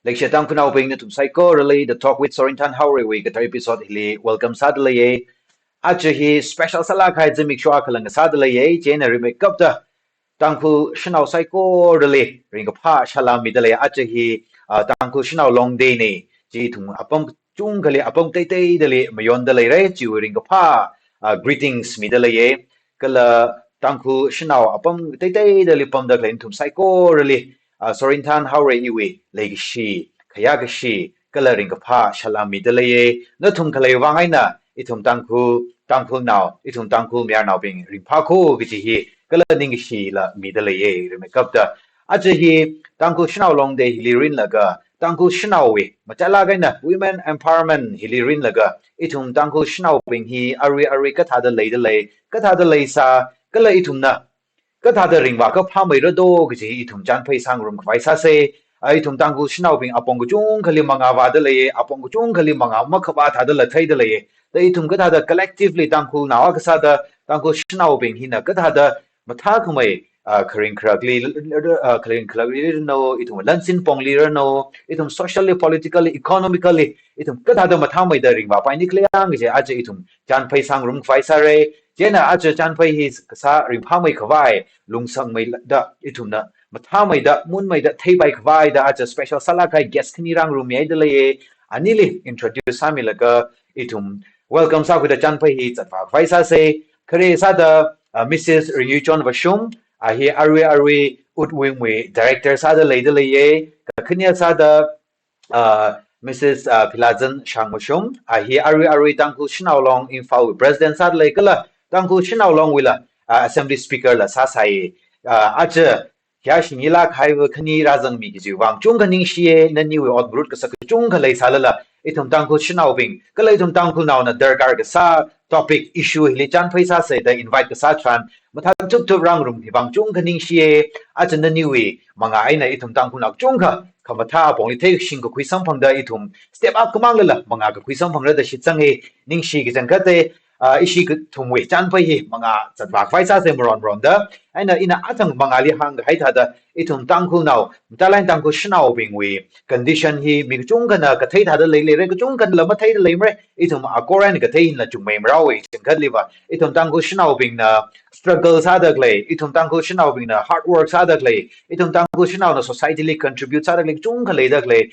Like Shatang Kunao Ping to Psycho Relay, the talk with Sorintan Howry week at episode Hilly, welcome Sadley. Achahi special Salakai Zimik Kalang Sadley, January make up the Tanku Shanao Psycho Relay, ring of Ha Shalam Midale Achahi, Tanku Shanao Long Dane, Jitum Apong Jungali Apong Tete, Dele, Mayondale, ring of Ha, greetings Midale, Kala Tanku Shanao Apong Tete, the Lipom the Glentum Psycho Relay. Sorintan Haure Iwi, Lake Shi, Kayagashi, Coloring of Ha, Shalami Delaye, Notum Kalewangaina, Itum Tanku now, Itum Tanku Mia now being Rimpaku, Vichi, Coloring Shi, La Midelaye, Remekapta, Ajahi, Tanku Shnau Long Day, Hilirin Laga, Tanku Shnawi, Matalagana, Women Empowerment, Hilirin Laga, Itum Tanku Shnau being he, Ari Katada Leidalei, Katada Leisa, Kala Itumna. Cái thà the ring wa ka pha mai ro do cái gì thum chan phai sang rum khwai sa se ai thum tang gu shnau bing apong gu chung khali manga wa de le apong gu chung khali manga ma khwa tha de la thai de le dei thum ka thà the collectively tang khu na ka sa da tang gu shnau bing hi na ka thà the ma tha khu mai kering krakli no itum lansin pong li no itum socially politically economically itum ka thà the ma tha mai da ring wa pai ni kleang ge a je itum chan phai sang rum khwai sa re Jena aja chan pai hi sa ring pha mai khwai lung sang mai da ituna matha mai da mun mai da thei bai khwai da aja special sala kai guest khni rang room yai da le anili introduce sami laga itum welcome sa with the chan pai hi chat fa khwai sa se khare sa da Mrs. Rinyu Chon Vashum a hi arwe ut wing we director sa da le ye ka khnya sa da Mrs. Pilazan Shangmashum a hi arwe tangku shinao long in fa president sa le kala tangku shinao long wila assembly speaker la sa sai acha kya shinila khai wa khani razang mi gi wang chung ganing shie na ni we ot brut ka sak chung ga lai sala la itum tangku shinao bing kala itum tangku naw na dargar ga sa topic issue hi le chan phai sa se da invite ka sa tran matha tuk tuk rang rum hi wang chung ganing shie acha na ni we manga aina itum tangku nak chung ga kamatha bong li thei sing ko khuisam phang da itum step up kamang la manga ka khuisam phang ra da shi chang he ning shi gi jang ka te ishi thum we chan pai hi manga chat ba phai sa se moron da aina ina atang manga li hang hai tha da itum tang khu naw talain tang khu shnau bing we condition hi mi chung kana ka thei tha da le re ka chung kan la ma thei da le mre itum a koran ka thei la chung mai mra we ching khat li ba itum tang khu shnau bing na struggle sa da le itum tang khu shnau bing na hard work sa da le itum tang khu shnau na society li contribute sa da le chung ka le da le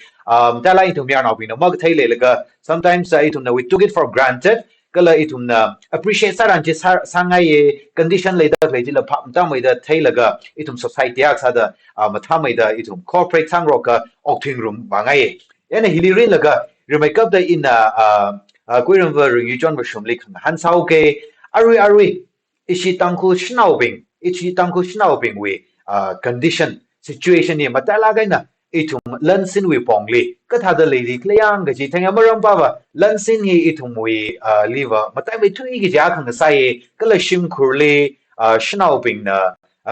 talain itum ya naw bing na mag thei le ka sometimes itum na we took it for granted kala itum na appreciate saran je sangai ye condition le da le jila pham ta mai da thai laga itum society ak sa da matha mai da itum corporate sang ro ka okthing room ba ngai ene hiliri laga remake up da in koiram ver yu jon ba shumli khang han sau ke ari ishi tangku shnau bing we condition situation ni matala ga na itum lansin we pongli ka tha da le ri klayang ga ji thang amaram pa ba lansin hi itum we liver matai me thui gi ja khang sai ka la shim khurli shnau bing na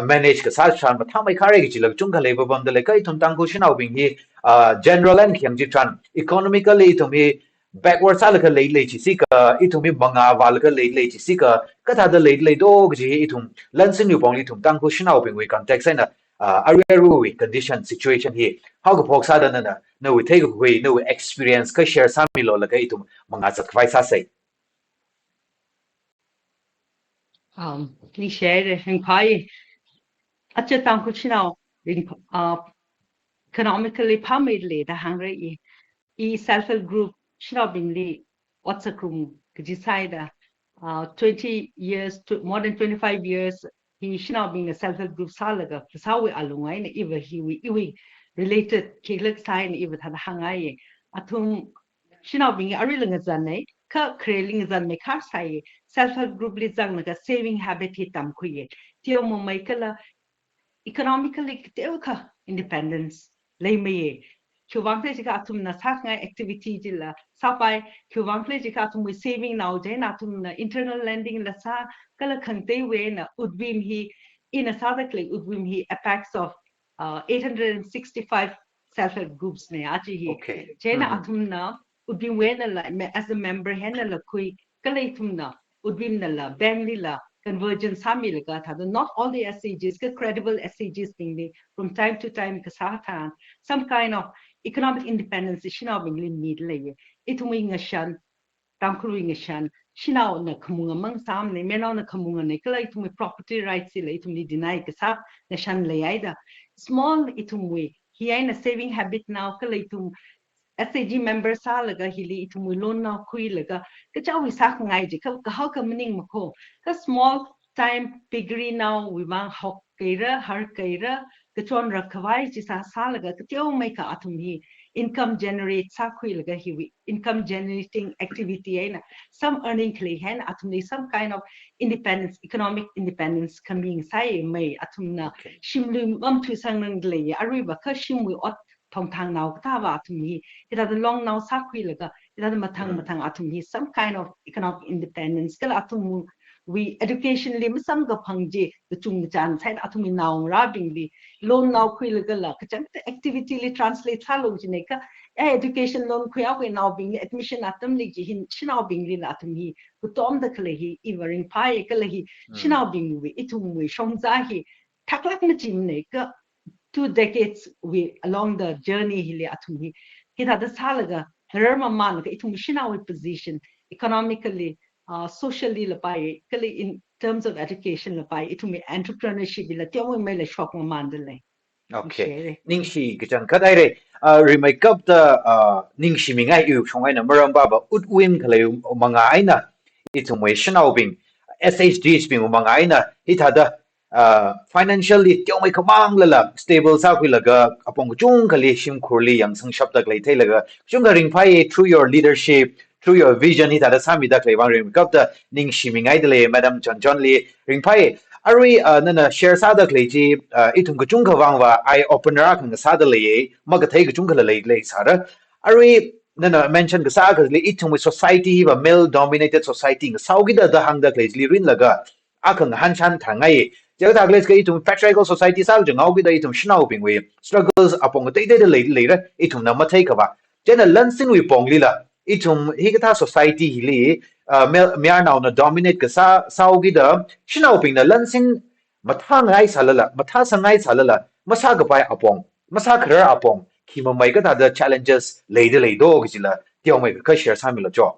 manage ka sa chan ma thamai khare gi chilak chung ka le ba bam da le kai thum tang ko shnau bing hi general and khyang ji tran economically itum hi backward sa la ka le chi si ka itum hi manga wal ka le chi si ka tha da le do gi itum lansin yu pongli thum tang ko shnau bing we context na aru condition situation hi how go phok sa da na we take away no experience ka share sami lo la ka itum mga sakwai sa sai Ni share and pie. At your tank which now economically permanently the hungry self help group shall bingli what's a room could you say that 20 years to more than 25 years he should not being a self help group salaga how we along even we related kilik sign even had hangai atum should not being a real zane ka creating zan me car sai self help group li zang naga saving habit hitam kuye tio mo mai kala economically ka independence lay me Kyuwang play jika atum na sak ngai activity jila sapai kyuwang play jika atum we saving now jen atum na internal lending la sa kala khante we na udbim hi in a sadakly udbim hi apex of 865 self-help groups ne achi hi jen atum na udbim we na la as a member hen la kui kala itum na udbim na la bangli la convergence samil ka tha not all the SCGs credible SCGs thing from time to time ka some kind of economic independence Shanao bingli need lay itum ngashan tamkru ngashan Shanao na kamunga mang sam ne mena na kamunga ne kala itum property rights le itum ni deny kasap nashan layaida small itum we he ain't a saving habit now kala itum SAG member salaga hili itum loan na kui laga ka chaw wi sak ngai ji ka how ka meaning mako ka small time piggery now we mang hok kaira har kaira ka chon rakhwai ji sa salaga ka teo mai ka atum hi income generate sa kui laga hi income generating activity aina some earning kle hen atum ni some kind of independence economic independence coming sai mai atum na shimlu mam thu sang nang le ariba ka shimwi ot thong thang now ta wa atum hi it has a long now sa kui laga it has matang atum hi some kind of economic independence kala atum we education lim sam ga phangje the chung chan side atum now rabing li loan now kui laga la ka chang activity li translate sa lo jine ka education loan kui aw now being admission atam li ji hin chinao bing li atum hi ku tom da kale hi ivering pai kale hi chinao bing we itum we shong za hi taklak na jim ne ka 2 decades we along the journey hili atumhi kita the salaga rama man ka itum shinawi position economically socially lapai kali in terms of education lapai itum entrepreneurship la tyamu mai la shok mandale okay ningshi gichang kadai re remake up the ningshi mingai yu chongai na maram ba ba utwin khle manga aina itum we shinaubing SHDs bing manga aina hitada financially tiong mai khamang la stable sa khui laga apong chung khali shim khurli yang sang shap tak lai thai laga chung ga ring phai through your leadership through your vision hi tada sami da klei wang ring kap da ning shimingai de le madam John li ring phai ari nana share sa da klei ji itung ga chung khawang wa eye opener khang sa da le ma ga thai ga chung khala le sa ra ari nana mention ga sa ga le itung with society wa male dominated society ga sau gi da hang da klei li rin laga akhang han chan thangai giờ ta lấy cái itum patriarchal society sao chừng ngau cái đây itum shinau bình we struggles apong cái đây lấy ra itum nằm mất thấy cả ba cho nên lần sinh we bong li la itum hi cái society hi li mea nào na dominate cái sao cái đó shinau bình là lần sinh mà tha ngay salala mà tha sang ngay salala mà sa cái bài apong mà sa khờ apong khi mà mấy cái ta the challenges lấy đó cái gì là tiêu mấy cái share sang mình là cho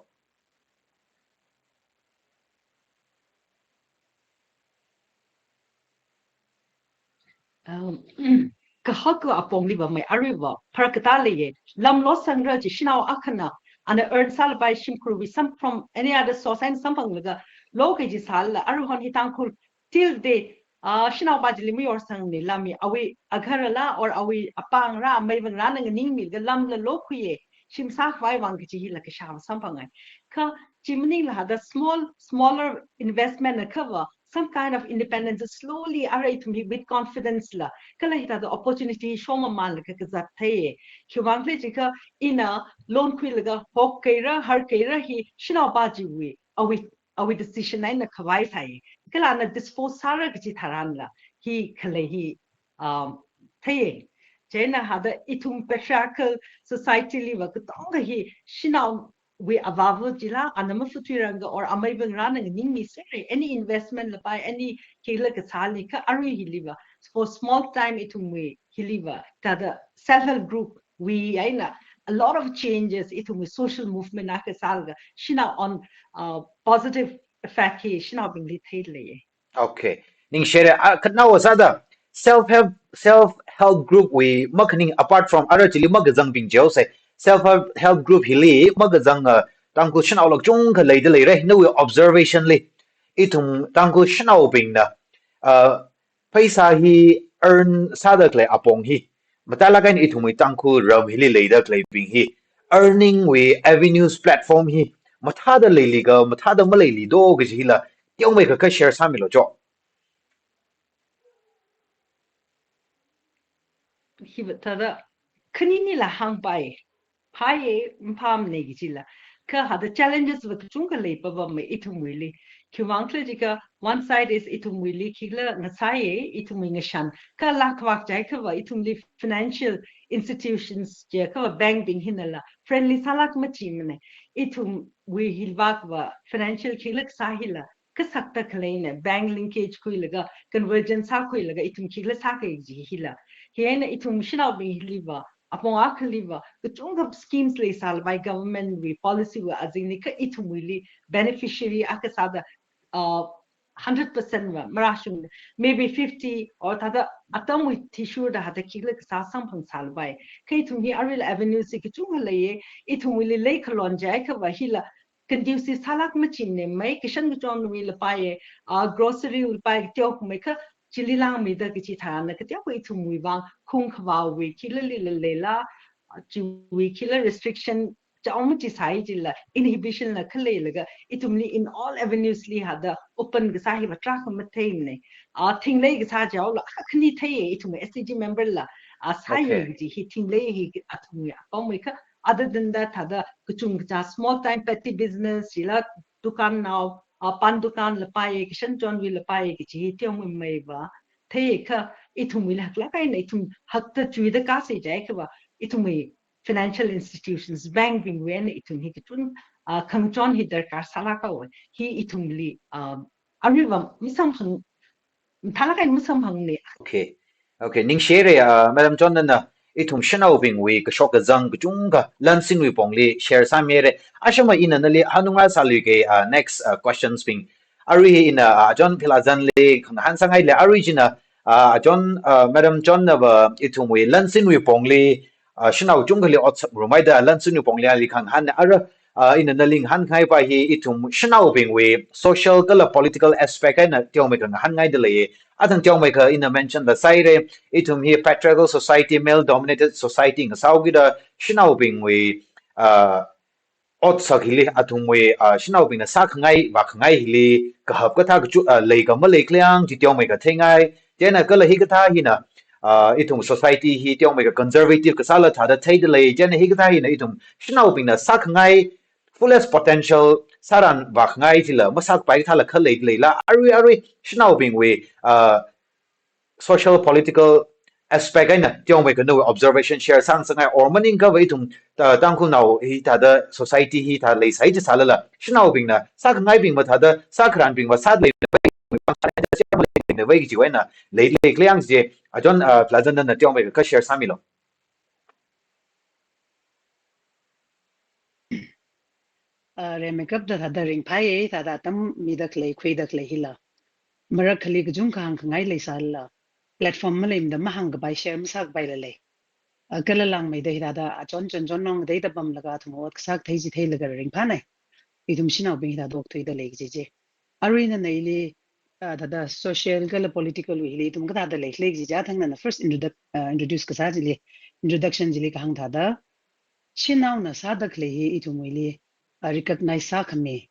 ka hakku apong li ba mai ariwa parakata le lam lo sangra ji shinao akana and earn sal by shimkru we some from any other source and some pang laga lo ke ji sal aruhon hitang khul till de shinao ba ji limi or sang ni lami awi aghara la or awi apang ra mai bang ra nang ning mi ga lam la lo khuye shim sa khwai wang ji hi la ka sha some pang ka chimning la the smaller investment na cover some kind of independence slowly array to me with confidence la kala hita the opportunity shoma mal ka za the khwang le jika ina loan khwilaga hok kaira har kaira hi shina ba ji we awi decision na khawai sai kala na dispose sara ki tharan la hi khale hi the jena hada itum patriarchal society li wa ka tong hi shina we avavu jila anama futuranga or amaibang ranang ning mi sere any investment la by any kila ka sali ka ari hiliva for small time itum we hiliva tada self help group we aina a lot of changes itum social movement na ka salga shina on positive effect hi shina bingli thaile okay ning share kana wasada self help group we marketing apart from other chili magazang bing jo say self help group hili magazang tangku shinau lok chung ka leidalei re no observation li itum tangku shinau bing na paisa hi earn sadak le apong hi matala kan itum tangku ram hili leidak le bing hi earning we avenues platform hi mathada leili ga mathada malai do ga hila tiong mai ka share samilo jo tada kanini la hang pai pai mpam ne gila ka hada challenges with chunga le pa ba me itum wili kiwang tle jika one side is itum wili kila ngasai itum ngashan ka la kwak jai ka ba itum li financial institutions je ka bank ding hinala friendly salak ma chimne itum we hilwak ba financial kila sahila ka sakta khlaina bank linkage kuilaga convergence ha kuilaga itum kila sa ka ji hila hiena itum shina bi hiliba upon akaliva the chung schemes le sal by government we policy we azini ka itumuli beneficiary akasada 100% marashung maybe 50 or tada atam with tissue da hata kila sa sampang sal by kai tumi aril avenue se ki chung le itumuli le kalon jai ka wahila conducive salak machin ne mai kishan gujon wi le pae grocery wi pae tiok mai ka chili lang mi da ki chi tha na ka tiok wi tumui wang khung khwa wi kila le la wi kila restriction Chaumuchi Saijilla, inhibition la Kalelega, itumli in all avenues li had the open Gasahi Track Matane. Ting Leg Saja, Hakni Tay, itum SCG member la, Okay. Sayi, he Ting Lay Atumia, Omika. Other than that, had the small time petty business, Sila Dukan now, Pandukan Lapaye, Kishan John will Lapaye, Hitium Meva, take itum will have like I itum Hakta Chui the Kasi Jakava, itum financial institutions banking when itun hitun kangchon hider kar salaka wo hi itumli ariwa misam hang talaka misam hang ne Okay. Okay. Ning share Madam John na itum Shanao bing we ka shok zang chunga lansing we pongli share sa mere ashama ina nali hanunga salu ke next questions bing ari ina John Pilazan le han sangai le origina John Madam John na ba itum we lansing we pongli Shanao chunga le ot rumaida lansing we pongli ali khang han ara ina naling han khai pa hi itum Shanao bing we social kala political aspect na tiong me kang han ngai de le Atang tiong mai ka ina mention the side itum hi patriarchal society male dominated society ng saugi da shinau bing we ot sakili atum we shinau bing na sa khangai wa khangai hili ka hap ka tha chu lei ka ma lei kleang ji tiong mai ka thengai jena ka la hi ka tha hi na itum society hi tiong mai ka conservative ka sala tha da thai de lei jena hi ka tha hi na itum shinau bing na sa khangai fullest potential saran wa khangai thila masak pai tha la kha lei lei la ari shinau bing we social political aspect aina tiong mai kanu observation share sang sangai or maning ka wei tum tang khu nau hi ta da society hi ta lei sai ji sala la shinau bing na sa ngai bing ma ta da sa khran bing ma sa lei ne wei ji wei na lei lei kliang je a jon plazan na tiong mai ka share sami lo re makeup da da ring pai ta da tam mi da klei khoi da klei hila mara khali ga jung khang ngai le sala platform ma lem da ma hang bai share ma sak bai le kala lang mai da da chon chon chon nong da bam laga thmo sak thai ji thai laga ring pha nai idum shinau bing da dok thoi da le je arina nei le da social kala political wi le tum ga da le le ji ja thang na first introduce ka sa ji le introduction ji le ka hang da shinau na sa da kle hi itum wi le recognize sa khame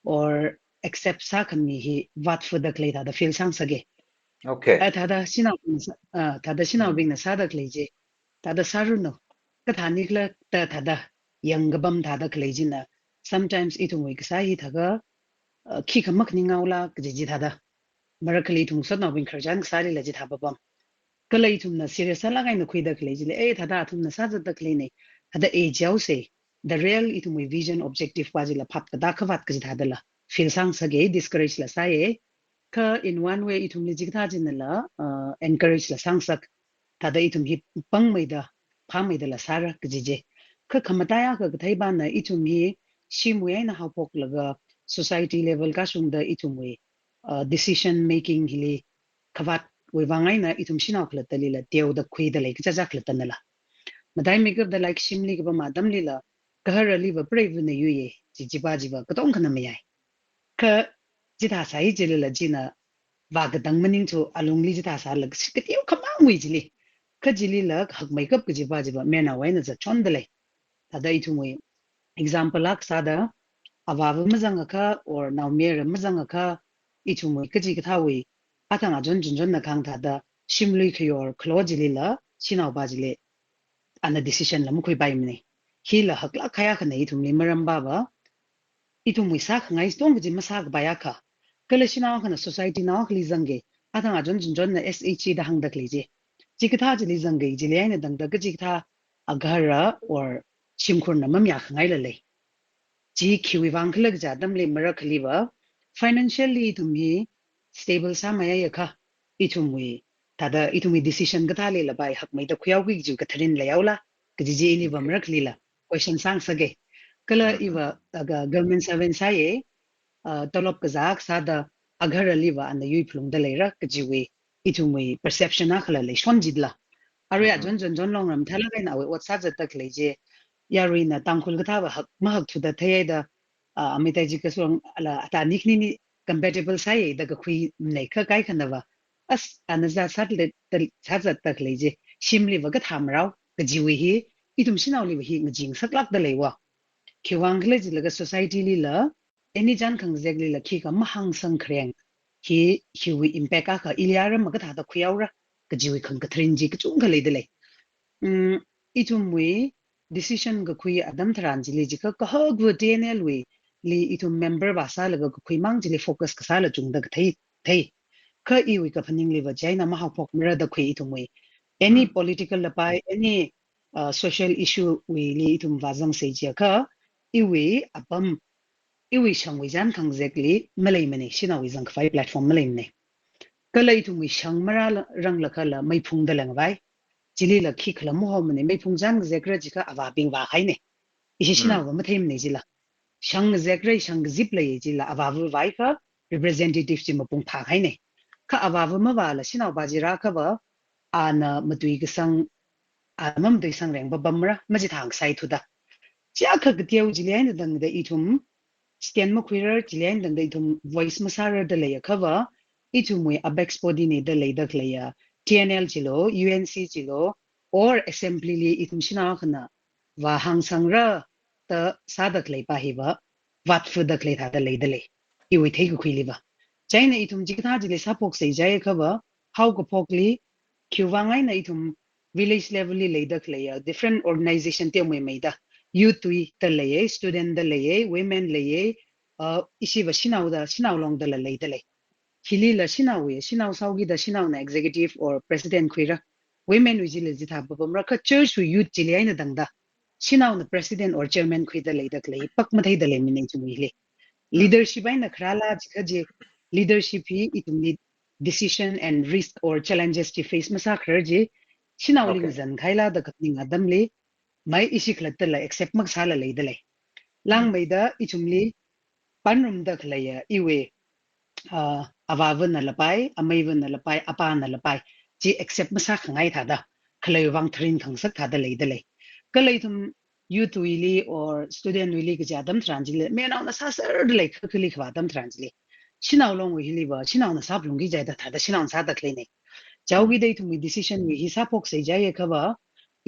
or accept sa khame hi wat fu da kle da feel sang sage okay da shinau bing na sa da kle je tada saruno ka thani kla ta thada yangbam thada klejina sometimes it wi ksai thaga khi khamak ni ngaula ji thada marakali thung sa nawin kharjan ksari la ji thaba bam kalai thum na serious la gain khuida kleji le e thada thum na sa da klene thada e jau se the real it wi vision objective kwaji la phat da khawat ka ji thada la feel sang sage discourage la sai ka in one way it wi ji tha jin la encourage la sang sak tada itum hi pang mai da phang mai da la sara kjije kha khamata ya ka thai ban na itum hi shimu ya na hapok laga society level ka sung da itum we decision making hili khawat we wangai na itum shina khla tali la teu da khui da lai ka ja khla tanala madai make up da like shimli ka ba madam lila kahar ali ba brave na yu ye ji ba ka tong khana me yai ka ji da sai ji la ji na ba ga dang maning chu alung li ji da sa la ka teu khamang wi ji li kajili la hakmeikharda kji ba mena waina za chondale tada itungwe example ak sada awawa mazanga ka or now mere mazanga ka itungwe kji ka thawi atanga jon na khang thada shimlui khyor klojili la chinau bajile ana decision lam khoi bai mne hila hakla khaya khane itungwe maram baba itungwe sa khangai stong kji masak baya kha kala chinau khana society na khli zange atanga jon na SHE da hang dak leje jikatha jili zangai jili aina dangda ga jikatha aghara or chimkhur na mamya khangai la le ji khiwi wang khlag ja dam le mara khliwa financially tumi stable sa maya yakha itumwi tada itumi decision ga thale la bai hak mai da khuyaw gi ju ka tharin la yawla cái gì liva mrak lila question sang sage kala iwa government servant sai tolop kazak sada agar liva and yui plung da lera kjiwe itumi perception na khala le shon jidla aru ya jon long ram thala ga na we what sa tak leje yari na tangkhul ga tha hak ma hak thuda thai da amitai ji ka song ala ta nikni ni compatible sai da ka khui nei kha kai khanawa as anaza sat le sa tak leje shimli wa ga thamrau kjiwe hi itum sinaw li hi ngjing saklak da lewa khiwang khle ji laga society li la any jan khang zegli la khi ka mahang sang khreng hi wi impact ka iliara ma ka tha da khuyawra ka jiwi khang ka thrin ji ka chung ka leidalei itum wi decision ga khui adam thran ji le ji ka ha gu dnl wi li itum member ba sa la ga khui mang ji le focus ka sa la chung da thai ka I wi ka phaning le ba jaina ma ha phok mra da khui itum wi any political la pai any social issue wi li itum wazang se ji ka iwi apam iwi shangwi jan khang zekli malai mane shina wi zang khai platform malai mane kalai tu wi shang mara rang la khala mai phung da lang bai chili la khi khla mo ho mane mai phung jan zekra ji ka awa ping wa khai ne ishi shina wa ma them ne ji la shang zekra shang zip la ye ji la awa wa bai ka representative ji ma pung tha khai ne ka awa wa ma ba la shina ba ji ra ka ba ana matui ka sang amam dei sang reng ba bamra ma ji thang sai thu da cha kha ga tiau ji le na dang da itum scan ma queer chilen dang dai thum voice masara da leya cover itum we abex body ne da lei da kleya TNL chilo UNC chilo or assembly li itum shina khna wa hang sangra ta sadak lei pa hi ba wat fu da klei tha da lei da lei I we thei ku khili ba chaina itum jikha jile sapok sei jai cover how ko pokli khuwangai na itum village level li lei da kleya different organization te mo mai da youth wi ta lei student da lei women lei isi ba shinaw long da lei da lei hili la shinaw saugi da shinaw na executive or president khuira women wi jile ji tha ba bamra ka church wi youth jile ai na dang da shinaw na president or chairman khui da lei da lei pak ma thai da lei min chu wi le leadership ai na khrala jikha je leadership hi itum decision and risk or challenges to face masa khar je shinaw ling zan khaila da katning adam le mai isi khlat la accept mak sala lei da lei lang mai da ichumli panrum da khlaya iwe awawan na lapai amaiwan na lapai apa na lapai ji accept masa khangai thada khlai wang thrin khang sak thada lei da lei kalai thum youth wili or student wili ke jadam tranjile me na sa sar lei khili khwa dam tranjile shinaw long wi hili ba shinaw na sap lungi jai da thada shinaw sa da klei nei jawgi dei thum decision wi hi sa pok sei jai ka ba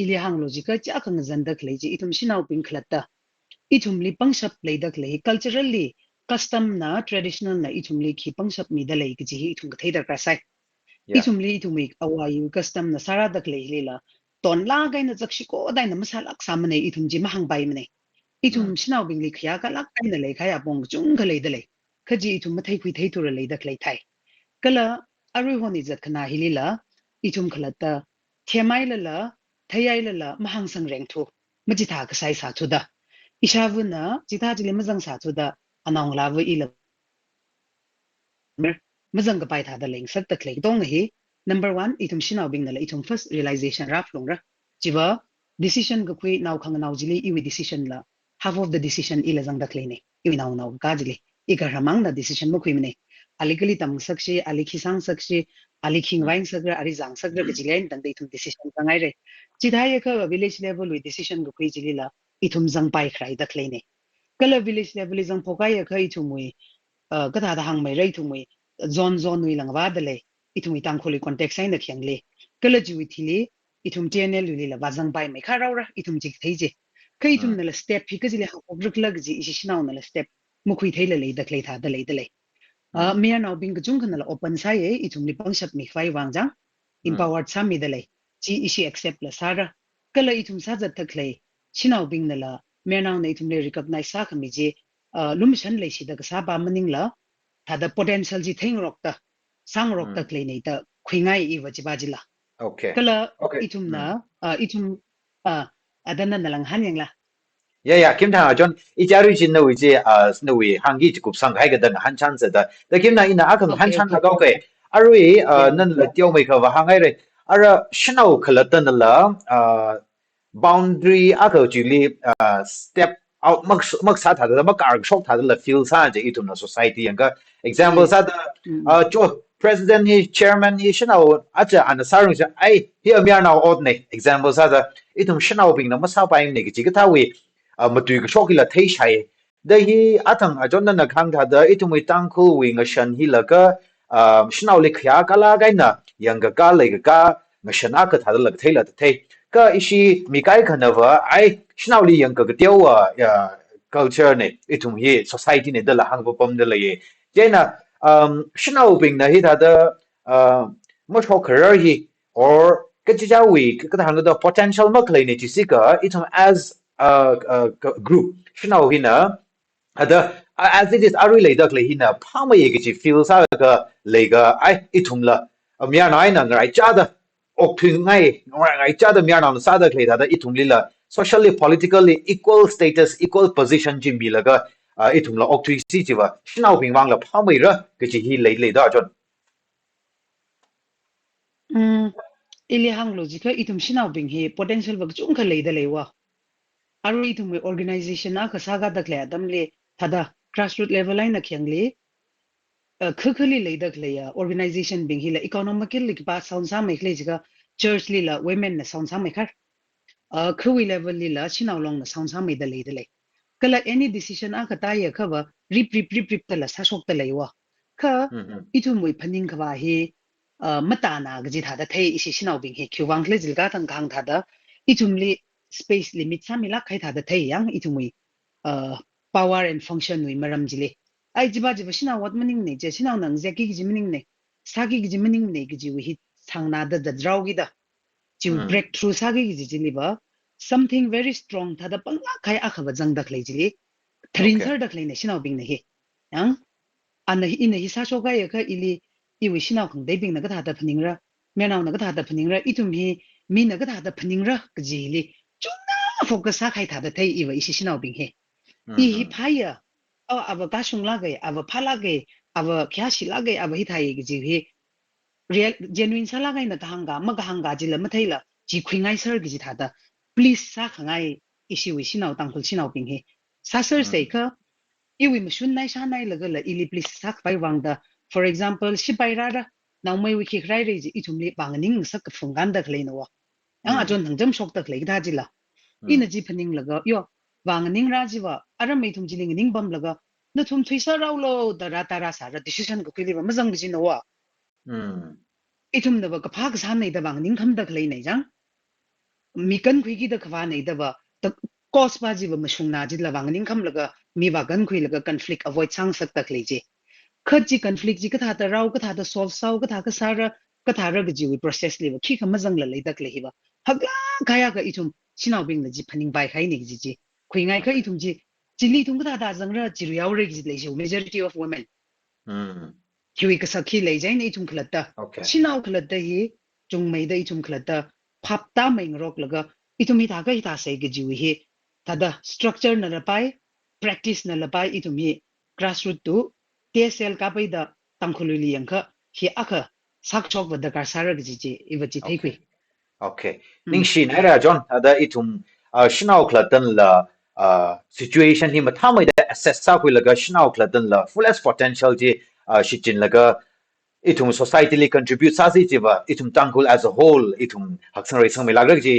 ili hang logical cha khang zan da klei ji itum shinaw ping khlatta ichumli pangshap leidak lei culturally custom na traditional na ichumli khi pangshap mi da lei ji ichum ka theidar ka sai ichumli itumik awayu custom na sara dak lei lela ton la ga na jakshi ko dai na masalak samne ichum ji mahang bai mne ichum shinaw bingli khya ka lak kai na lei khaya bong chung ka lei da lei khaji ichum mathai khui thei tur lei dak lei thai kala aru honi jat khana hilila ichum khalata themai la thayai la mahang sang reng thu maji tha ka sai sa chu da Ishavuna, Chita Jili Mazang Satuda, Anong Lava Ila Mazanga Paita the link set the click dong he. Number one, itum shinaw bing nala itum first realization rap longra. Jiva, decision gakui now kang now jili iwi decision la. Half of the decision ilazang the cleaning. Iwi now gajili. Ikaramang the decision mukimine. Alikali tam sakshi, alikisang sakshi, aliking wine sagra, arizang sagra gajilan, and they decision kangaire. Chitayaka village level with decision gakui jilila. Itum zang pai khrai da klene kala village level zang pokai ka itumui kata da hang mai rai tumui zone wi lang wa dale itumi tang kholi context ai na kyangle kala jiwi thili itum tnl li la wazang pai mai kharaura itum jik theije ka itum na la step hi ka jile ha obrik lag ji ishinaw na la step mukhui theile le da klei tha da le dale me now bing jung kana la open sai e itum ni pangshap mi khwai wangjang empowered sami dale ji ishi accept la sara kala itum sa jat thaklei Shinaw bing nala mernaw na itumle recognize sa kami je lumishan lay si da sa ba maning la tada potential ji thing rokta sang rokta klay nei ta khwingai I wajibajila kala itum na itum adana nalang hanyang la ya kim thang ajon icharu jin no je no wi hangi kup sang hai ga dan han chan za da kim na ina akang han chan la ga ke arui nan la tiao mai kha wa hangai re ara shinaw khalatan la boundary actually step out mak sa tha da mak ar shok tha da feel sa je itum na society yang ka example sa Yes. da cho president hi chairman hi shanao acha an sarung ja ai hi amya now od ne example sa da itum shanao bing na masa pa ne ki ga ta we matui ga shok la thei shai da hi atang a jon na khang tha da itum wi tang khu wi nga shan hi la ka shanao le khya kala ga na yang ga le ga nga shana ka tha da la thei la thei ka ishi mikai khanava ai shnauli yang ka tiawa culture ne itum hi society ne da la hang pom de le jena shnau bing na hi da mo tho career hi or ka chi ja wi ka hang da potential ma klei ne chi sika itum as a group shnau hi na ada as it is ari le da klei hi na phama ye ki feel sa ka le ga ai itum la mya na ai na ngai cha da ok thing ngay ngay cha da mya na sa da klei da itum lila socially politically equal status equal position jim bi laga itum la ok thui si chiwa shnau ping wang la phamai ra ke chi hi lei da jon Ili hang logic itum shinau bing he potential bak chung kha leidalei wa aru itum organization a khasaga dakle adam le thada grassroots level line khyang le khkhali leidak le ya organization bing hi la economically ki pa sound sa mai khle jiga church li la women na sound sa mai khar khwi level li la shinau long na sound sa mai da leidalei kala any decision a khata ya khawa rip ta la sa shok ta leiwa kha itum moi phaning khawa he mata na gji thada thei isi shinau bing he khyuwang khle jilga tang khang thada itumli space limit samila khai thada thei yang itumui power and function wi maram jile ai jiba shinau wat maning ne je shinau nang je ki gi maning ne sagi gi maning ne gi wi hit sangna da draw gi da ji breakthrough sagi gi jili ba something very strong thada panga khai akha ba jang dak lei jili thrin thar dak lei ne shinau bing ne he yang ana hi ina hi sa so ga ya kha ili iwi shinau khang dei bing na ga thada phaningra menau na ga thada phaningra itum hi mi na ga thada phaningra gji li chunga focus sa khai thada thei iwa isi shinau bing he I hi phaya ava ka shung la ge ava phala ge ava kya shi la ge ava hi thai gji hi real genuine sa la ga na hanga ma ga hanga ji la ma thei la ji khwingai sir gji thada please sa khangai isi wi shinau tangkhul shinau bing he sa sir sei kha iwi mishun nai sha nai laga la ili please sak pai wangda for example shipai rara now mai wiki rai rai ji itumli bangning sak fungan da klei no wa ang ajon hangjam shok ta klei da jila ina ji phaning laga yo bangning raji wa aram mai thum jiling ning bam laga na thum thuisa raw lo da ra ta ra sa ra decision ko kili ba mazang ji no wa itum da ba ka phag sa nei da bangning kham da klei nei jang mi kan khui gi da khwa nei da ba cause ba ji ba mashung na ji la bangning kham laga mi ba gan khui laga conflict avoid sang sak tak leje khaji conflict ji ka tha ta raw ka tha ta solve saw ka tha ka sara ka tha ra ji wi process le ba khi kham jang la le dak le hi ba hagla khaya ka itum sinau bing la ji phaning bai khai ne ji ji khui ngai kha itum ji chili tum ka tha ta jang ra ji ru yaw re ji le ji majority of women hui ka sakhi le jai ne itum khlat ta sinau khlat da hi chungmeida itum khlat ta phap ta mai ngrok laga itum hi ta ka hi ta sei ge ji wi hi tada structure na lapai practice na lapai itumi grassroots tu tsl ka pai da tangkhululi yangkha hi akha sakchok wada ka sarag ji iwachi theipi okay ning shi na ra john ada itum shinau klatan la situation hi mathamai da assess sa hui laga shinau klatan la fullest potential ji shichin laga itum society li contribute sa si jiba itum tangkul as a whole itum haksang rei sang me lagrak ji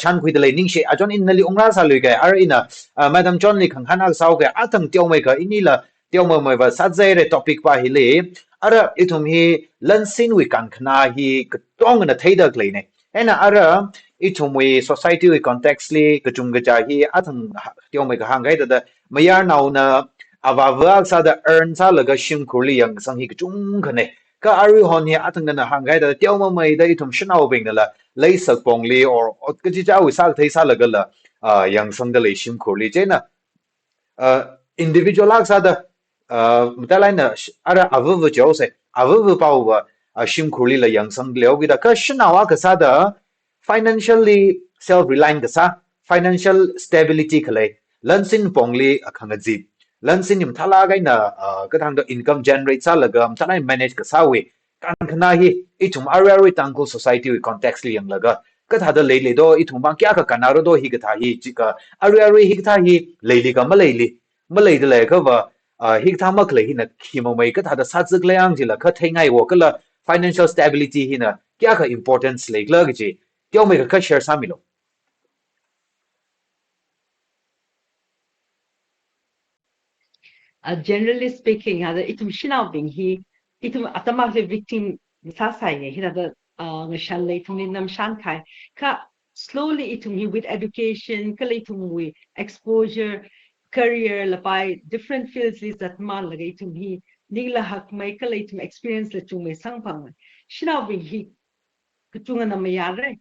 shan khui dele ning she ajon in nali ongra sa lui ga ar ina madam john li khang hana sau ga atang tiau mai ka inila tiau mai ba sa zai re topic pa hi le ara itum hi lansin wi kan khna hi tong na thei dak le ne ena ara itum wi society wi context li kachung ga ja hi atang tiau mai ka hang ga da mayar nau na awa sa da earn sa laga shim kurli yang sang hi kachung khane ka ari hon hi atang na hangai da tiao ma mai da itum shnau bing la lei sak pong li or ka ji cha wi sa thei sa la ga la yang sang da lei shim khur li je na individual ak sa da mta lai na ara avu jo se avu pa wa shim khur li la yang sang leo gi da ka shnau ka sa da financially self reliant ka sa financial stability khale lansin pong li akhang ji lansin nim thala gai na ka thang da income generate sa laga am thanai manage ka sawi kan khna hi itum ari tangko society wi context li yang laga ka tha da le do I thum bang kya ka kanaro do hi ka tha hi chi ka ari hi ka tha hi le ka ma le de le ka ba hi ka tha ma kle hi na khi mo mai ka tha da sa zik le ang ji la ka thai ngai wo ka la financial stability hi na kya ka importance le la gi ji tyo mai ka share sa mi lo Generally speaking, hada itum shinabing he itum atama le victim sasai he hada ngashan le itum nam shankai ka slowly itum he with education kala itum we exposure career la by different fields is that man la itum he nigla hak mai kala itum experience le tum me sangpang shinabing he kuchunga na mayare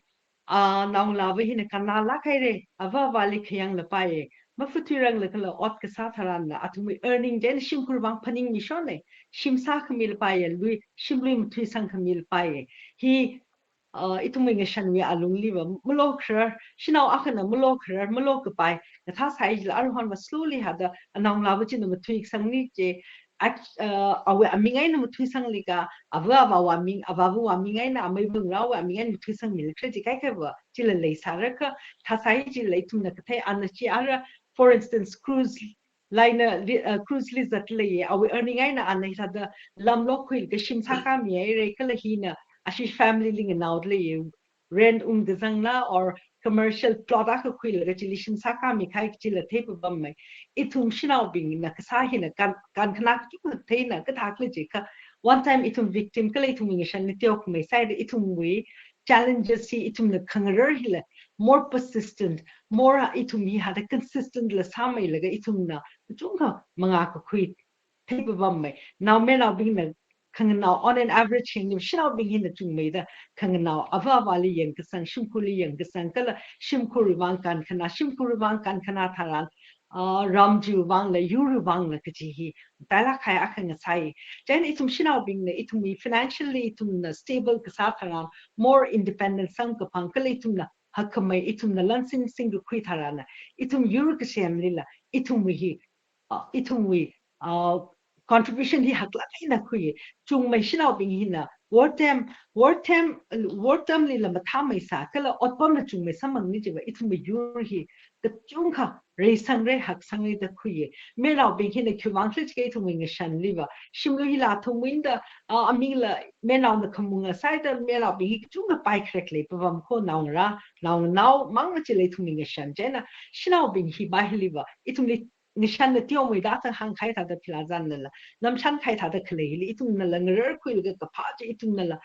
naung la ba hina kanala khaire ava wali khyang la pae mafutirang la kala ot ka sa tharan la atumi earning den shim kurbang paning ni shone shim sa khamil pae lui shim lui muthui sang khamil pae hi itumi nge shan wi alung li ba mulo khrar shinau akhana mulo khrar mulo ka pai na tha sai la arhon wa slowly hada naung la ba chin muthui sang ni che awe amingai na muthui sang lika ava wa ming avavu wa mingai na amai bung raw wa mingai muthui sang mil khre ji kai kai wa chila lei saraka thasai ji lei tum na kathai an chi ara for instance liner cruise list that lei awe earning ai na an hi da lam lo khil ke shim sa ka mi ai re kala hi na ashi family ling na lei rent gezang na or commercial product khil ga chili shim sa ka mi khai chila thep bam mai itum shinau bing na sa hi na kan khana ki thei na ka thak le ji ka one time itum victim kala itum ngi shan ni tiok mai sai de itum we challenges si itum na khangar hila more persistent more itum hi had a consistent la samai laga itum na chunga manga ko khui thei bam mai now me now bing na now on an average hin shinau bing hin na chungmeida now ava wali yang kasang shimkuli yang kasang kala shimkuri wang kan khana shimkuri wang kan khana tharan ramju wang la yuru wang la kachi hi dala khai akhang sai then itum shinau bing na itum financially itum na stable kasa tharan more independent sang ka pankal itum na hakmai itum na lansing single khui tharana itum yuru ka shem lila itum wi contribution hi hakla na khui chung mai shinau bing hi na war tem li la matha mai sa kala otpam na chung mai samang ni jiba itum yur hi the chung kha re sang re hak sang da khui me nau bing hi na khwang thle ke itum ngi shan liwa shimlo hi la thong win da amila me nau na khamunga sai da me nau bing hi chung ka pai krek le pawam ko nau ra nau mang na chile itum ngi shan jena shinau bing hi ba hi liwa itum li nishan na tiyo mo da ta hang khai ta da plazan la nam shan khai ta da khle li itum na la ngar khu ga ka pha ji itum na la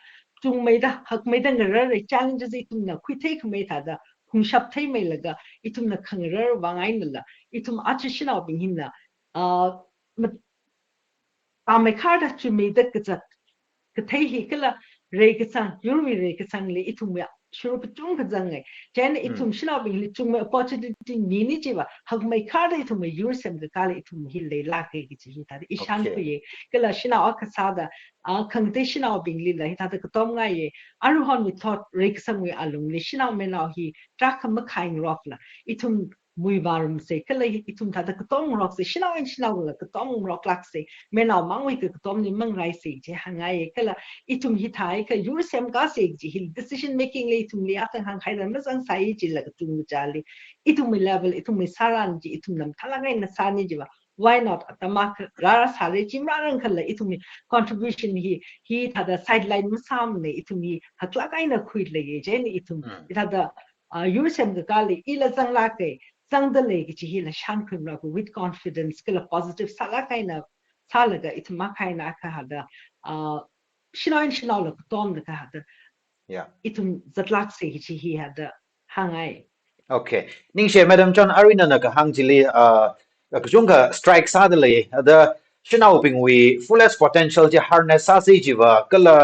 chung mai da hak mai da ngar re challenges itum na khu thei khmei ta da hung shap thei mai laga itum na khangar wangai na la itum achi shina bing hin na hakmeikharda chu mai da ka thei hi kala re ka sang yurmi re ka sang le itum ya shuru chung ka zangai jen itum shina bing li chung opportunity ni ni jiwa hakmeikharda itum yur sem ka kala itum hi le la ke gi ji ta ishan ku ye kala shina ka sada khang te shina bing li la ta ka tom ngai ye aru hon mi thought re ka sang we alung li shina me na hi trak ma khaing rock la itum mui varum se kala itum ta ka tom rock se shina la ka tom rock lak se me na mang we ka tom ni mang rai se je hangai kala itum hi thai ka yur sem ka se ji hil decision making le itum li atang hang khai ram sang sai ji la ka tung chali itum mi level itum mi saran ji itum nam thala ngai na sa ni ji ba why not atama rara sare ji marang khala itum mi contribution hi tha da sideline ma sam ne itum mi hakla kai na khui le ye je ni itum tha da yur sem ka kali ila sang la ke sang da le ji hi la shan khum ra with confidence kala positive sala kai na salaga itum ma kai na ka hada shinaw la tom da ka hada yeah itum zatlak se hi hada hangai okay ning she madam john arina na ka hang jili ka junga strike sa de le da shinau bing we fullest potential ji harness sa si ji wa kala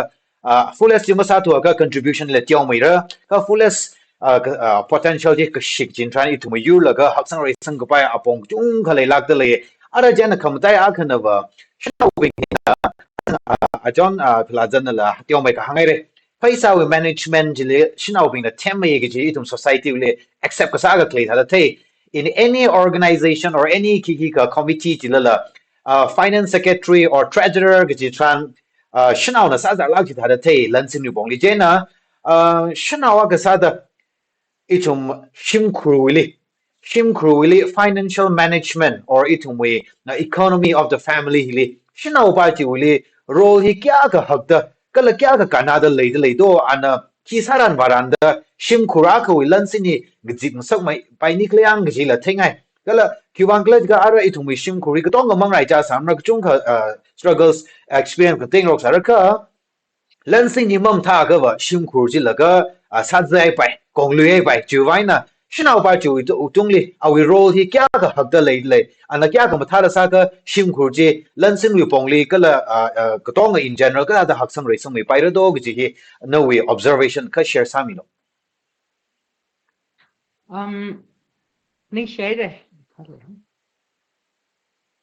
fullest ji ma sa to ka contribution le tiao mai ra ka fullest potential ji ka shik jin tran itu mu yu la ga hak sang re sang ka pa apong chung kha le lak de le ara jana kham tai a khana ba shinau bing a john plazan la tiao mai ka hangai re paisa we management jile shinau bing the tema ye ji itum society le accept ka saga clay tha the in any organization or any kiki ka committee jile la finance secretary or treasurer ji tran shinau na sa za la ji tha the lansin ni bong li jena shinau ka sa da itum shim kruili financial management or itum we economy of the family hili shinau ba ji wili role hi kya ka hakda kala kya ka kanada leidalei do ana kisaran varanda shim khura ka wilan sini gjik sak mai pai ni klayang gjila thengai kala kiwanglet ga ara itum we shim khuri ka tong mangai cha samrak chung ka struggles experience ka tengrok saraka Lansing ni mom tha ga wa shim khur ji la ga sa zai pai kong lui pai chu vai na shinao ba chu tung li a we roll hi kya ga hak da lei lei ana kya ga ma tha da sa ga shim khur ji lansing wi pong li ka la ka tong in general ka da hak sang rei sang mi pai ra do gi ji hi no we observation ka share sami no ning share de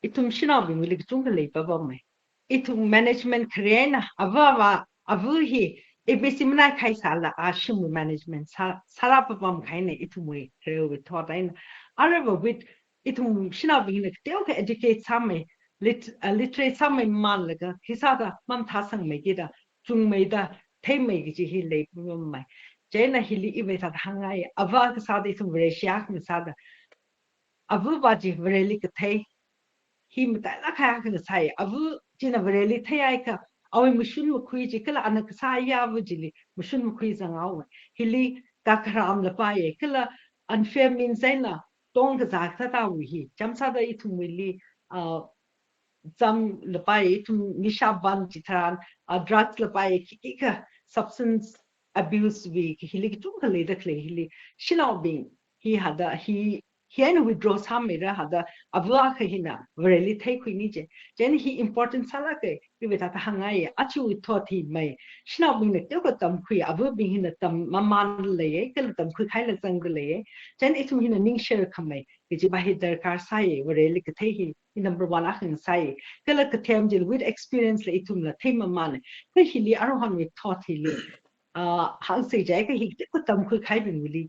itum shina bi milik chung le pa ba mai itum management krena ava avu hi ebisi mna khai sala ashim management sara pa pam khai ne itum we kreo with thought in arava with itum shina bi ne teo ka educate same literate same man laga hisada mam thasang me gida chungmeida thei me gi hi le pa mai jena hili ibe ta hangai ava ka sada itum re shyak me sada avu ba ji really ka thei hi mata la kha ka sai avu jina really thei ai ka awi mushun mu khui ji kala anak sai ya avu jili mushun mu khui zang aw hili ka kram la pa ye kala unfair means zaina tong ka za ta ta wi hi jam sa da itu mili jam la pa ye itu nisha ban ji than drugs la pa ye ki ka substance abuse we hili ki tum ka le da kle hili shilao bin he hada he and withdraw some mera hada avwa khina really thai khu ni je jen he important sala ke bi ta hangai achu thot hi mai shna bin ne ko tam khu avu bin hin tam maman le ke tam khu khai la sang le jen it hin ning share khamai ke ji ba hi dar kar sai really ke thai hi number 1 a hin sai ke la ke them jil with experience le itum la thai maman ke hi li ar han with thot hi li hang se jai ke hi ko tam khu khai bin li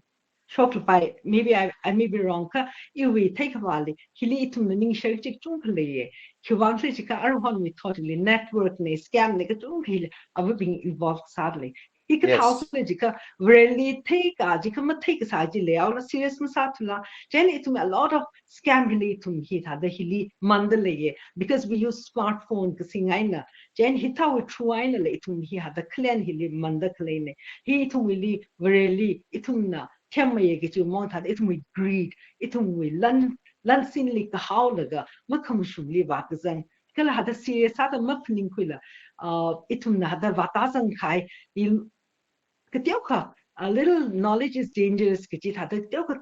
short by maybe I may be wrong ka you we take valley hili itum ning share chik chung le ki wang se chika arhon we totally network ne scam ne ka chung hil avu being involved sadly ik thau le jika really take a jika ma take sa ji le aw serious ma satula then itum a lot of scam hili itum hi tha the hili mandale because we use smartphone ka singaina then hita we truaina le itum hi ha the clan hili mandakle ne hi itum really itum na thêm mày cái chú mong thật ít mày greed ít mày lăn xin lịch cái hao là cái mất không sủng li vặt cái dân cái là hạt serious hạt mất ninh quỳ là ít mày hạt vặt ta dân khai cái tiêu khá a little knowledge is dangerous cái chỉ hạt tiêu khá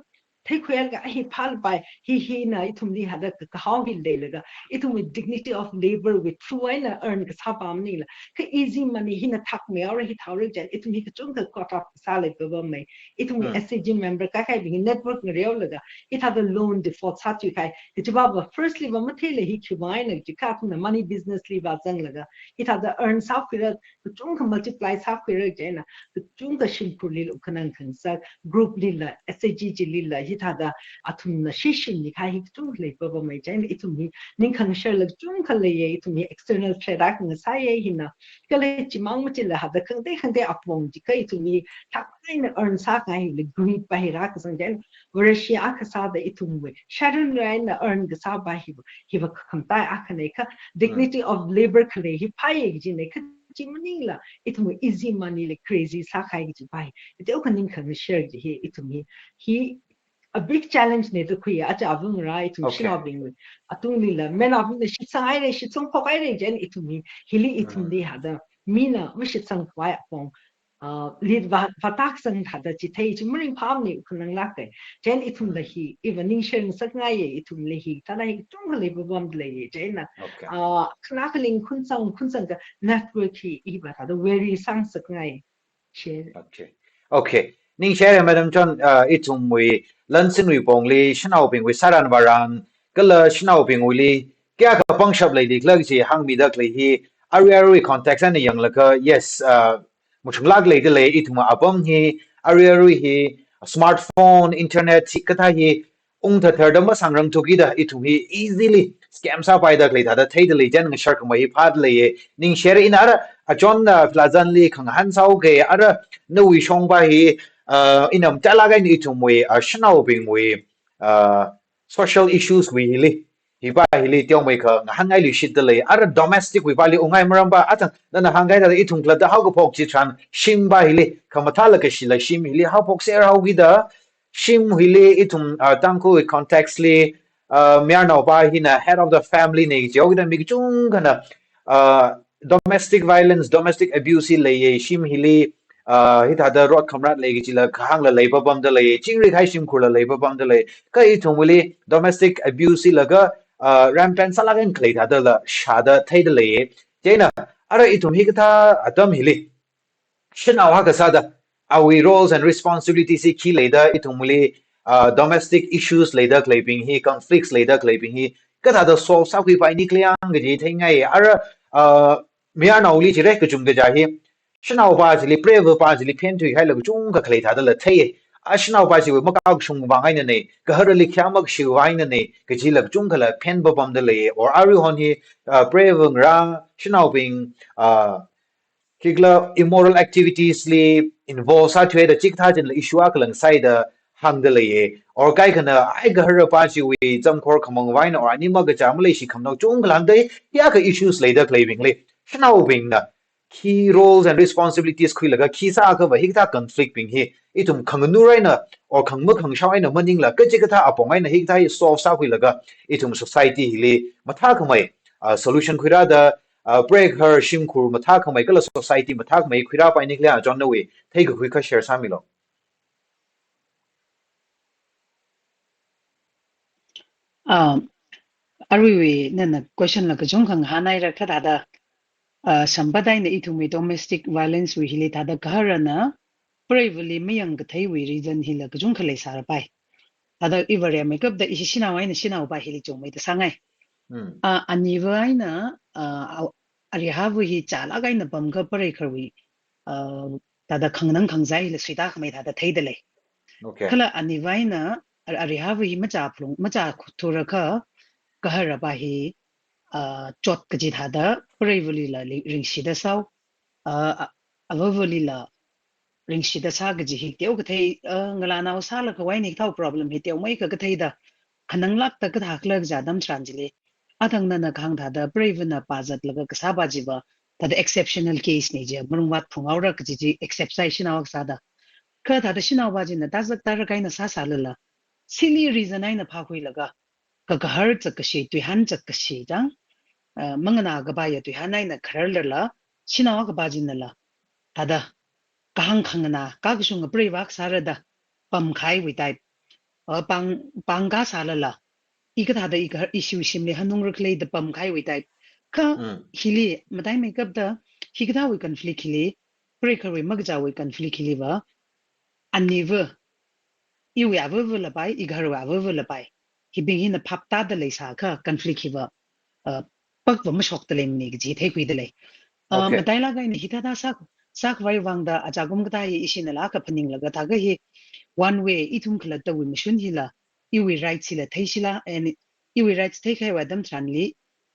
thấy khuyên cái hi phal bài hi na itum li hada ka how hi le laga itum with dignity of labor with true na earn ka sabam ni la ka easy money hi na thak me or hi thawre jan itum hi ka chung ka cut off salary ba mai itum SG member ka kai bi network ni real laga it had a loan default sat you kai it ba firstly ba mathele hi chwai na ji ka na money business li ba jang laga it had the earn south ka chung ka multiply south ka jana ka chung ka shin purli ukhanan kan sa group li la SG ji li la hada atum na shishin ni khai chung le ba mai jan itum ni ning khang share le chung khal le itum ni external trade ak na sai ye hina kale chi mang ma chi la hada khang de apong ji kai itum ni thak na earn sa kai le greed ba hi ra ka sang jan whereas ak sa da itum we sharon rain na earn ga sa ba hi ba kham ta ak ne ka dignity of labor khale hi pai ji ne ka chi mani la itum easy money le crazy sa khai ji bai ite ok ning khang share ji hi itum hi a big challenge ne to khuya acha avung rai to shina bing atung ni la men of the shit sang ai shit song phokai re jen itumi hili itumi hada mina wish sang kwai pong lead va tak sang hada chi thei chi mring pham ni khunang la ke jen itum la hi evening sharing sak ngai ye itum le hi ta lai tung le bom le ye jen na khna kling khun sang ka network hi I ba hada very sang sak ngai share okay ning share madam John itum we lansin wi pongli shnau ping wi saran waran kala shnau ping wi kya ka pangshap lai dik lag ji hang mi dak lai hi ari context an yang la ka yes muchung lag lai de lai ituma apam hi ari hi smartphone internet ka tha hi ung tha thar dam sangrang thuki da itu hi easily scam sa pai dak lai da thai de lai jan ng shark mai phat lai ning share in ara a John plazan li khang han sau ge ara no wi shong ba hi inam talaga ni itum we shanao bing we social issues we hili hiba hili tiong we ka hangai li shit dele ara domestic we bali ungai maramba atan na hangai da itum kla da how go pok chi tran shim ba hili kamathala ka shila shim hili how pok ser how gida shim hili itum tangku context li miar na ba hina head of the family ne jogda mi chung kana domestic violence domestic abuse le shim hili hit hada rot khamrat legi chila khang la leiba bam da lei chingri khai sim khula leiba bam da lei ka I thumuli domestic abuse laga rampant salagen klei hada la shada thai da lei jena ara I thum hi ka adam hili shina wa ka sada our roles and responsibilities ki leida I thumuli domestic issues leida claiming hi conflicts leida claiming hi ka da solve sa kui pai ni kliang ge thai ngai ara miar na uli chire ka chung ge ja hi Shanao ba jili brave ba jili pen tu hai lag chung ka khlei thada la thei a shanao ba ji ma ka chung ba ngai ne ka har li kya mak shi wai ne ka ji lag chung khala pen ba bam de le or are you on hi brave ra shanao bing kigla immoral activities li involve sa thwe da chik tha jin la issue ak lang sai da hang de le or kai kana ai ga har pa ji wi jam khor khamang wai na or ani ma ga jam le shi kham no chung lang de ya ka issues le da claiming le shanao bing na key roles and responsibilities khui laga key sa ka ba hikta conflict ping hi itum khangnu rai na or khangma khangshau ai na maning la ka chi ka tha apong ai na hikta hi solve sa khui laga itum society hi le matha khamai solution khuira da break her shim khur matha khamai kala society matha khamai khuira pa ni kla jon na we thai ka khui ka share sa milo Arwi nana question la kajong khang hanai ra kha da sambadai na itumi domestic violence we hili tada gharana bravely miyang gathai we reason hila kajong khalai sar pai tada ivaria makeup da ishina wai na shina ba hili chongmeida sangai aniwa aina ari havu hi chala gai na bamga pare kharwi tada khangnang khangjai la swita khamai tada theidale okay khala aniwa aina ari havu hi macha phlung macha khura kha kahara ba hi chot kaji thada bravely la ringshi da saw avavali la ringshi da sa gaji hi teu gathai ngala na sa la ka wai ni thau problem hi teu mai ka gathai da khanang lak ta ka thak lak ja dam tranjile athang na na khang thada brave na pazat la ka sa ba ji ba thada exceptional case ni je mrung wat phungaw ra kaji ji exception awak sa da ka thada shinaw ba ji na ta zak tar kai na sa sa la silly reason ai na pha khoi laga ka har chak ka shi tu han chak ka shi jang mangana ga ba ya tu hanai na khar la shinawa ga ba jin la tada kahang khangna ka ga shung pre wak sarada pam khai wi tai pang ga sala la I ka tada I ka issue shimle hanung rukle da pam khai wi tai ka hili matai make up da hi ka wi conflict hili pre ka wi mag ja wi conflict hili ba aniva I wi ava la pai I gar wa ava la pai hi bing hin na phap ta da le sa ka conflict hi ba pak wa ma shok ta le ni ji thai kwi da le okay matai la ga ni hita da sak vai wang da achagum ga hi isin la ka phaning la ga ta ga hi one way itum khla ta wi mishun hi la I wi right si la thai si la and I wi rights thai khai wa dam tran li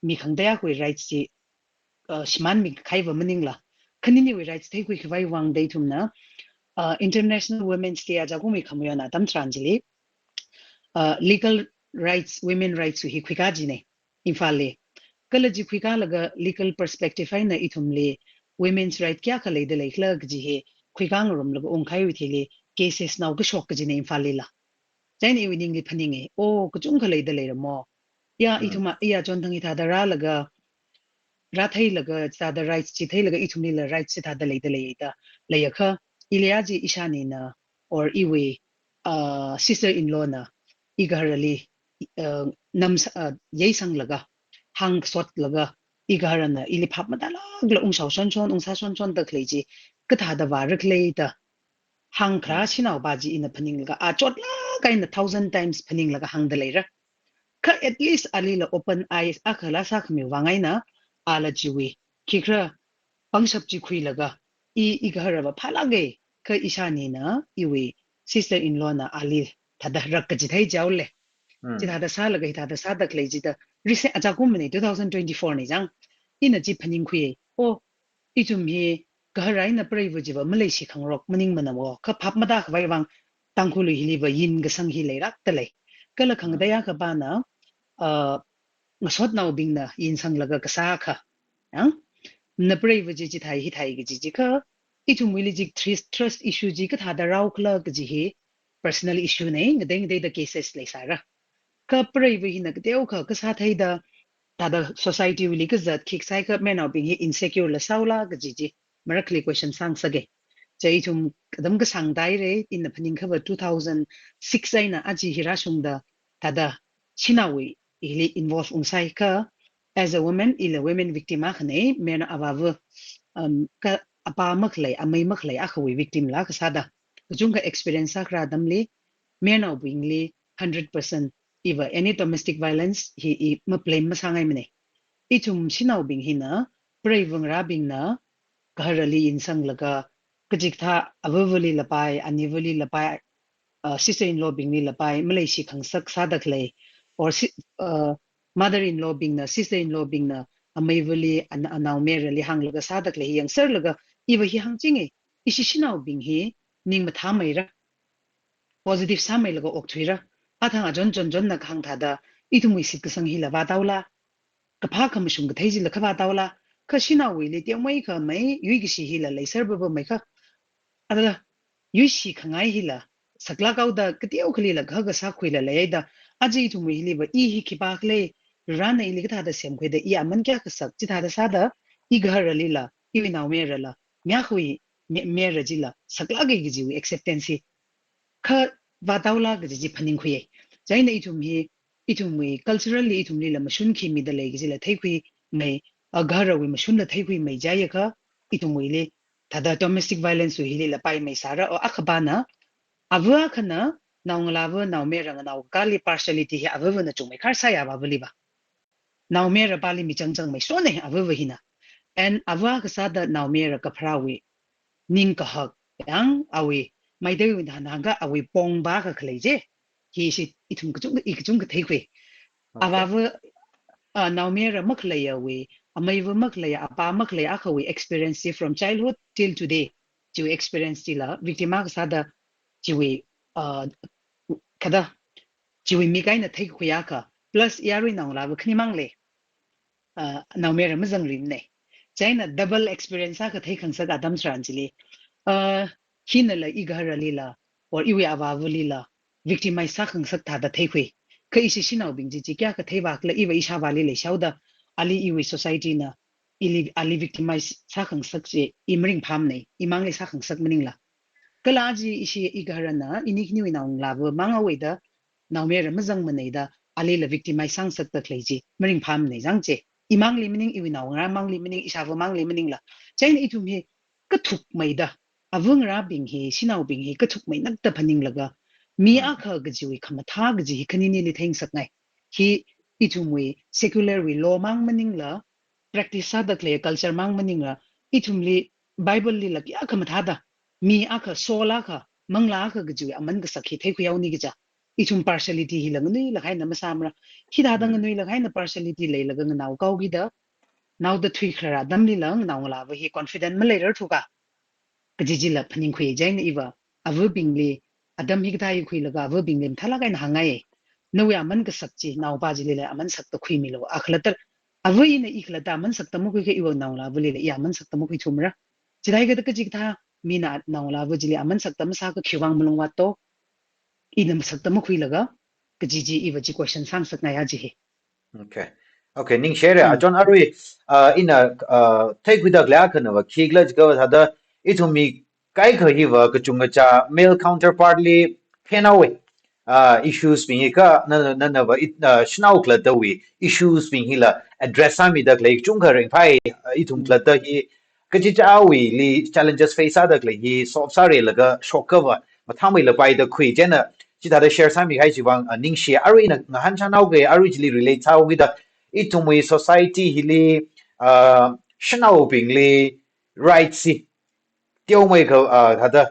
mi khang da ya wi rights ji shman mi khai wa maning la khani ni wi rights thai kwi vai wang dai thum na international women's day achagum mi khamya na dam tran ji li legal rights women rights hi khika ji ne imphal le kala ji khika laga legal perspective ai na ithumle women's right kya khale de lekla ji he khikang rom laga ongkhai wi thile cases now ga shok ji ne imphal la jain I winning li phaning e o kuchung khale de le mo ya ithuma ya chon thang I thada ra laga ra thai laga thada rights chi thai laga ithumni la rights chi thada le de le ta le ya kha ilya ji ishani na or iwe sister in law na igarali nam yei sang laga hang sot laga igarana ili phap ma dala gla ung shaw son son ung sa son son da khleji ka tha da war khle da hang khra chinaw ba ji ina phaning laga a chot la kain 1000 times phaning laga hang da leira ka at least ali la open eyes a khala sa khmi wangai na ala jiwi khikra pangsap ji khui laga igara ba phala ge ka ishani na iwi sister in law na ali thada rak ji thai jawle ji thada sa laga thada sa dak le ji da recent aja kum ne 2024 ni jang ina ji phaning khui o ichum hi Garai na pray vujiba Malaysia kang rock maning manawo ka pap mada khwai wang tangkhulu hiliba yin ga sang hi leirak tale kala khang daya ka bana ngasot naw bing na yin sang laga ka sa kha ang na pray vuji ji thai hi thai gi ji ka itu muli ji trust issue ji ka thada raw kla ga ji hi personal issue nei ngadeng de the cases le sara ka pray vu hi na deu ka ka sa thai da tada society wili ka zat khik sai ka men bing hi insecure la saula ga ji ji marakli question sang sage chai chum kadam ka sang dai re in the phaning kha 2006 aina aji hira sung da tada chinawi ili involve unsai ka as a woman ila women victim a khane men abawa ka apa maklai amai maklai a khawi victim la ka sada chung ka experience akra damli men bingli 100% if any domestic violence he ma blame ma sangai mane ichum sinau bing hina praivang ra bing na gharali insang laga kajik tha avavali lapai anivali lapai sister in law bing ni lapai malaysia khangsak sadak lei or mother in law bing na sister in law bing na amaivali anaw merali hang laga sadak lei yang sir laga iwa hi hang chinge isi sinau bing hi ning ma tha mai ra positive samai laga okthira athang ajon jon na khang thada itumui sit ka sang hi lawa daula ka pha kham shung ka theiji la kha ba daula ka shina wi le te mai ka mai yui gi shi hi la lai ser ba mai ka ada yui shi khangai hi la sakla kau da ka te khli la ga sa khoi la lai da aji itumui hi le ba i hi ki ba kle ran nei li ka thada sem khoi da i aman kya ka sak chi thada sa da i ga ra li la i wi naw me ra la mya khoi me ra ji la sakla gi gi ji acceptance kha ba daula ga ji phaning khoye jaina itumui culturally itumli la mashun khi mi da le gi la thai khui mai agara wi mashun la thai khui mai jaya kha itumui le thada domestic violence wi le la pai mai sara o akhbana avwa khana nawngla wa nawme rang naw kali partiality hi avwa na chumai khar sa ya ba bali ba nawme ra pali mi chang mai so ne avwa hina and avwa ka sa da nawme ra ka phrawi ning ka hak yang awi mai dei win han ga awi pong ba ka khleje hi si itum ka thai khui avawa naumera maklaya we amaiwa maklaya apa maklaya akhawi experience from childhood till today to experience tila victima sada chiwi kada chiwi mi kaina thai khuya ka plus yari nangla ba khni mangle naumera mazang rim ne chaina double experience ka thai khangsa ga dam tranjili hinala igara lila or iwi awawa lila victimize sa khangsak thada thai khui ka isi sinau bingji ji kya ka theiwak la iwa isha wali le shauda ali iwi society na ali victimize sa khangsak je imring pham nei imang le sa khangsak mening la kala ji isi igarana inikni wi naung la ba manga we da naumera mazang manei da ali la victimize sang sak ta kleji mering pham nei jang je imang li mening iwi naung ra mang li mening isha wa mang li mening la chain itum he ka thuk mai da avung ra bing he sinau bing he ka thuk mai nak ta phaning laga mi akha gjiwi khama tha gji khanini li theng saknai hi itumwi secular wi law mang maning la practice sa da kle culture mang maning la itumli bible li la kya khama tha da mi akha sola kha mangla kha gjiwi aman ga sakhi thei khu yauni gi ja itum partiality hi lang ni la khai na masamra hi da dang ni la khai na partiality le la ga naw kau gi da naw da thui khara dam li lang naw la wa hi confident ma le rar thu ka gji la phaning khu ye jain iwa avu bingli adam hi thai khui laga vo binglim thala gain hangai no ya man ka sakchi naw ba ji le aman sak ta khui mi lo akhlatar avoi na ikhlata man sak ta mu khui ke iwa naw la buli le ya man sak ta mu khui thumra chidai ga ta ji tha mi na naw la vo ji le aman sak ta ma sa ka khiwang mulung wa to inam sak ta mu khui laga ka ji iwa ji question sang sak na ya ji he Okay. Okay, ning share ajon arui ina thai kuda gla kana wa khigla jga thada itumi kai kha hi wa ka chunga cha male counterpartly phenawe issues being ka na wa shnau kla da wi issues being hila address ami da like chunga reng phai itum kla da hi ka chi cha wi li challenges face da kla hi so sare la ga shock wa ma thamai la pai da khui jena chi da share sami hai chi wang ning share arui na han cha nau ge arui ji relate chau gi da itumui society hili shnau bingli right si tiêu mây ko thada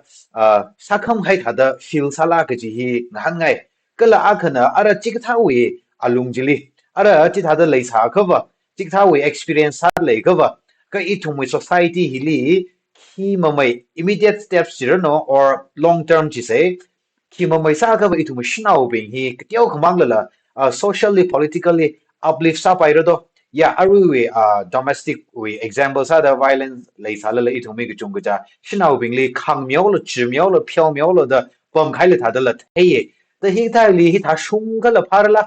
sakham hai thada feel sala ke ji hi ngan ngai kala akhana ara chik tha wi alung jili ara chi thada lei sa kha ba chik tha wi experience sa lei kha ba ka itumui society hili ki mamai immediate steps no or long term chi say ki mamai sa ka itu shinau bing hi ktiao khamang la socially politically uplift sa pai do ya aru we domestic we examples are the violence lei sa la itu mi chung ga shinau bing li khang miao lo chi miao lo phiao miao lo da pom khai le tha da la thei the hi ta li hi tha shung ga la phar la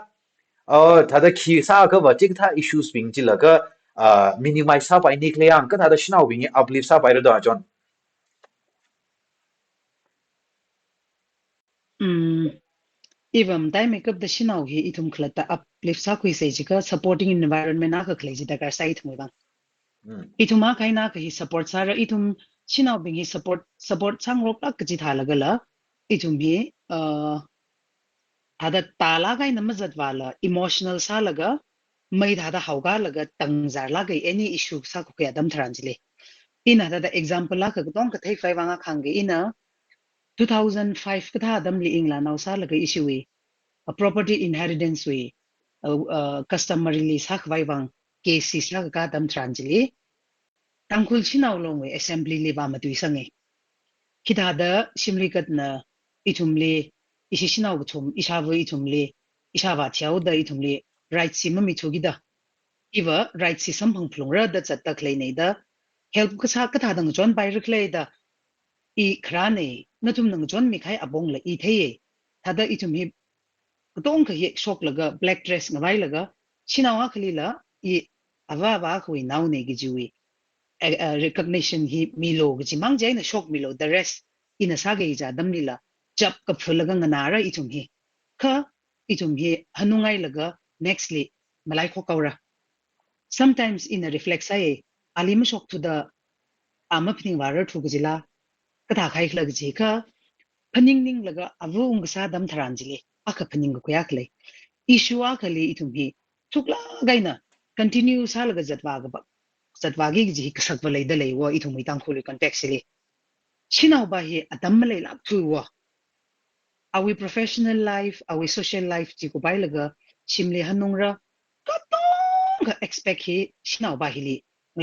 他的其啥个吧，这个他 issues 并起了个minimize 啥白你这样，跟他的신호并 uplift 啥白的多少 Ivam time makeup the Shanao he itum klata uplift sa kui say jika supporting environment na ka klezi da kar sai itum bang. Ituma kai na ka hi support sara itum Shanao bing hi support sang rop la kaji thala gala itum hi hada tala kai namazat wala emotional sa laga mai hada hauga laga tangzar la gai any issue sa ko ya dam translate. In hada the example la ka tong ka thai fai wanga khange ina 2005 ka tha dam li ingla naw sa laga issue a property inheritance way customarily sak waibang cases la ka dam tranjili tangkul chinaw long we assembly le ba matui sange kita da simlikat na itumle isi chinaw thum isawa itumle isawa thiaw da itumle right si mami chugi da iwa right si sampang plungra da chatta klei nei da help ka sa ka tha dang jon bai rklei da I krane natum nang jon mi khai abong la I theye thada itum hi tong ka ye shok laga black dress nga vai laga chinawa khali la I ava ba khoi naw ne gi jiwi recognition hi milo gi mang jai na shok milo the rest ina sa ge ja dam lila chap ka phulaga nga nara itum hi kha itum hi hanungai laga nextly malai kho kaura sometimes in a reflex ai alim shok to the amapning warer thu gijila kata khai khlag ji ka phaning ning laga avu ung sa dam tharanjili aka phaning ko yak le ishua khali itum hi chukla gaina continue sa laga zatwa gi ji ka sak balai da lei wo itum hi tang khuli context li chinau ba hi adam lei lap thu wo awi professional life awi social life ji ko bai laga shimle hanungra ka tong ka expect hi chinau ba hi li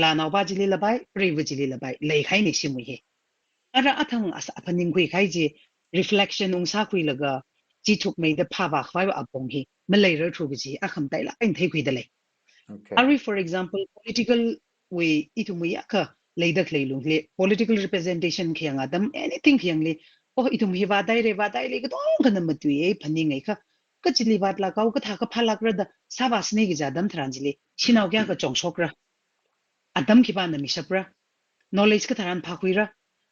la nau ba ji li labai privilege li labai lei khai ni simu hi ara athang as apaning kui khai ji reflection ung sa kui laga ji thuk mei da pha ba khwai ba apong hi malai ro thu ji akham tai la ain thei kui da lei are for example political way itumi aka leidak leilung le political representation khiang adam anything khiang le oh itumi wa dai le ga dong kana matu e phani ngai kha ka chili wat la kau ka tha ka phalak ra da sabas ne gi jadam thranjili sinau kya ka chong sokra adam ki ba na mi sapra knowledge ka tharan phakuira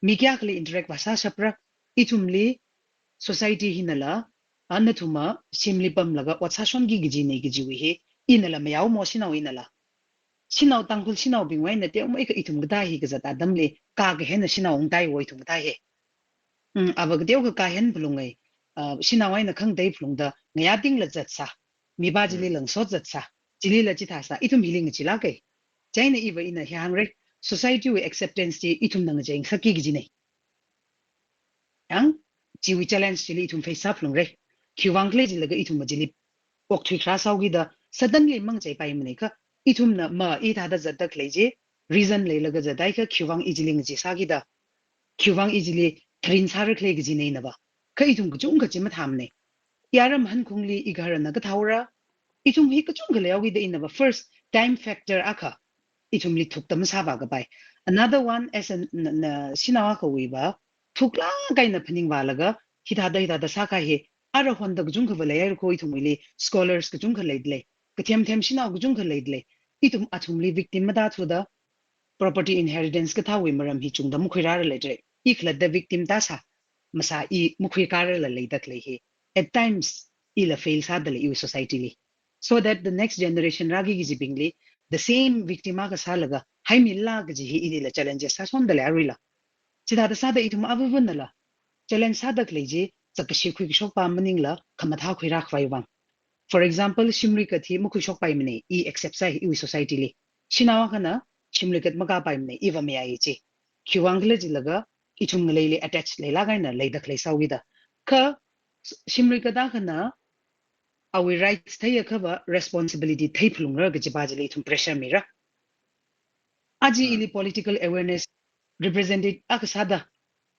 mi kya kle interact basa sapra itumli society hinala anathuma simli pam laga watsa shon gi gi ne gi jiwi he inala mayaw mo sinau inala sinau tangkul sinau bingwai na te umai ka itum gda hi ga zata damle ka ga hena sinau ung dai woi tum dai he abag deu ka hen bulungai sinawai na khang dai phulung da ngaya ting la zat sa mi ba jili lang so zat sa jili la chi tha sa itum hiling chi la kai jaina iwa ina hyang re society we acceptance ti itum nang jeng saki gi nei yang jiwi challenge jili itum face up lung re khiwang kle jili ga itum jili pok thui kra sau gi da suddenly mang chai pai mne ka itum na ma I da zat klei je reason le laga za dai ka khiwang ijiling ji sa gi da khiwang ijili trin sar kle gi nei na ba ka itum gu chung ka chi ma tham ne yaram han khungli igar na ga thawra itum hi ka chung ga le gi da in ba first time factor aka itum li thuk tam sa ba ga bai another one as an sinawa ka wi ba thukla kai na phaning ba laga hi da sa ka he ara hon da jung ka ba le ko itum li scholars ka jung ka le dle ka them sinaw gu jung ka le dle itum athum li victim ma da thu da property inheritance ka thawi maram hi chung da mu khira le tre ikla the victim ta sa masa I mu khri kar la le dak le he at times ila fail sa dale I society li so that the next generation ragi gi jibingli the same victim ka sa laga hai milla ga ji hi ila challenges sa son dale arila chida da sa da itum avun la challenge sa dak le ji chak shi khu gi shok pa maning la khama tha khoi rak wai wang for example shimri ka thi mu khu shok pai mane I accept sa I society li shinawa kana shimlikat maka pai mane iwa me ai chi khiwangle ji laga ichung le attach le la gaina le dak le sawi da ka shimrika da kana our rights thai ka ba responsibility thai phlung ra ga ji ba ji le thum pressure mira aji ili political awareness represented akasada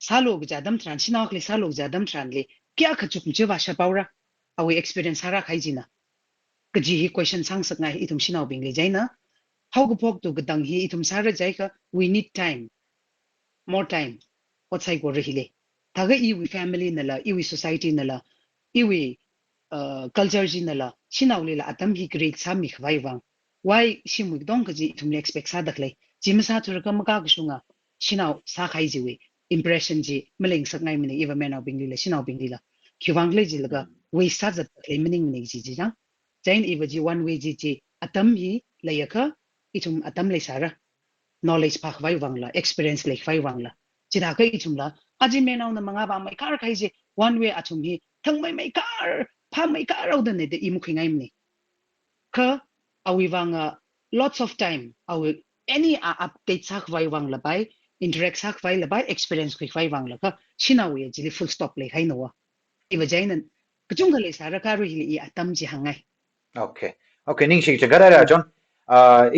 salog jadam tran sinakli salog jadam tranli kya khachuk mche washa paura awi experience hara khaijina kaji hi question sang sakngai itum sinau bing le jaina how go pok to gadang hi itum sara jaika we need time more time what's I go rehile taga iwi family nala iwi society nala iwi culture ji nala sinau le la atam hi great sami khwai wang why simu dong kaji itum le expect sa daklai jimsa tur ka maka gshunga sinau sa khai ji we impression ji meling sakngai mini iwa menau bing le sinau bing la khiwang le ji laga we sa zat le meaning ni ji ji jang jain iwa ji one way ji atam hi layaka itum atam le sara knowledge pak vai wangla experience le vai wangla chira ka ichumla aji menau na manga ba mai kar khai je one way achum hi thang mai kar pha mai kar au ne de imu khingai mni ka awi wanga lots of time awi any update sak vai wangla bai interact sak vai la bai experience kui vai wangla ka sinawi ji full stop le khai no wa iwa jainan kachung le sara ka ru hi atam ji hangai okay okay ning shi chagara ra jon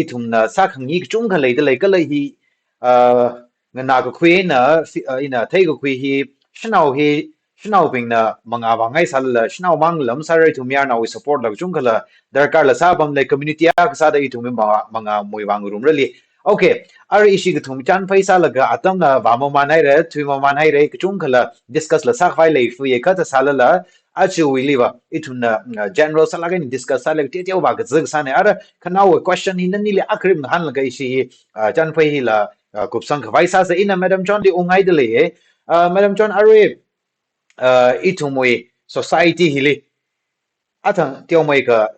itum na sa khang yi chung khan leidalei ka lei hi na ko khwe na ina thai ko khwe hi shnau bing na manga ba ngai sal la shnau mang lam sa rai thum yar na we support la chung khala darkar la sa bam le community a sa da itum manga moi wang rum rali okay ari ishi ga thum chan paisa la ga atam na ba mo manai re thui mo manai re chung khala discuss la sa phai le fu ye ka ta sala la achu we live itun general sala ga discuss sala te te ba ga zig sa ne ara kana we question hin ni le akrim han la ga ishi chan pai hi la kup sang vai sa ina madam john di ungai de le madam john are itumwe society hili atang tio mai ka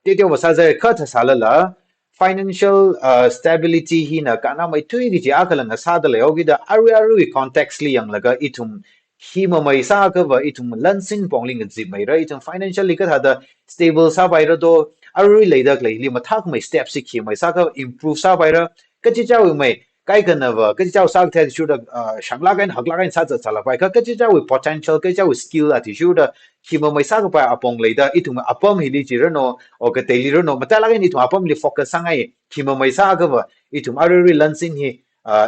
te tio ba sa za ka tha sala la financial stability hi na kana mai tui gi ja ka la sa da le ogi da ari context li yang laga itum hi ma mai sa ka ba itum lansin pongling ji mai ra itum financially ka da stable sa bai ra do ari le da le li ma thak mai step si khi mai sa ka improve sa bai ra ka chi cha mai cái cái nào cái cháu sang thế thì được sáng lá cái học lá cái sao sao là phải cái cháu potential cái cháu skill là thì được khi mà mới sang cái apong lấy đó ít mà apong thì đi chỉ rồi nó ở cái daily rồi nó mà ta là cái ít mà apong thì focus sang cái khi mà mới sang cái ít mà ở rồi learning thì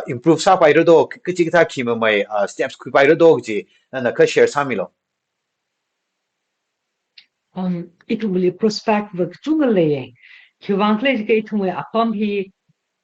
improve sa phải rồi đó cái chỉ ta khi mà mới steps cứ phải rồi đó cái nên là cái share sang mi lo it will prospect work chung le khi wang le cái it will apom hi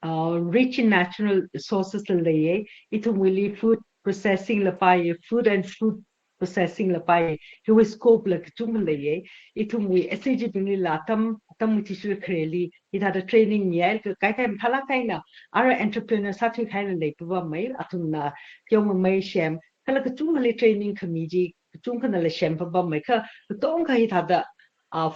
rich in natural resources le it will food processing la pai food and food processing la pai he will scope la chung le it will SG bing la tam ti su kreli it had a training yel cái thala kai na ara entrepreneur sa thi khai le pa mai atum na kyong mai shem kala ka chung le training committee chung kana le shem pa mai ka tong kai thada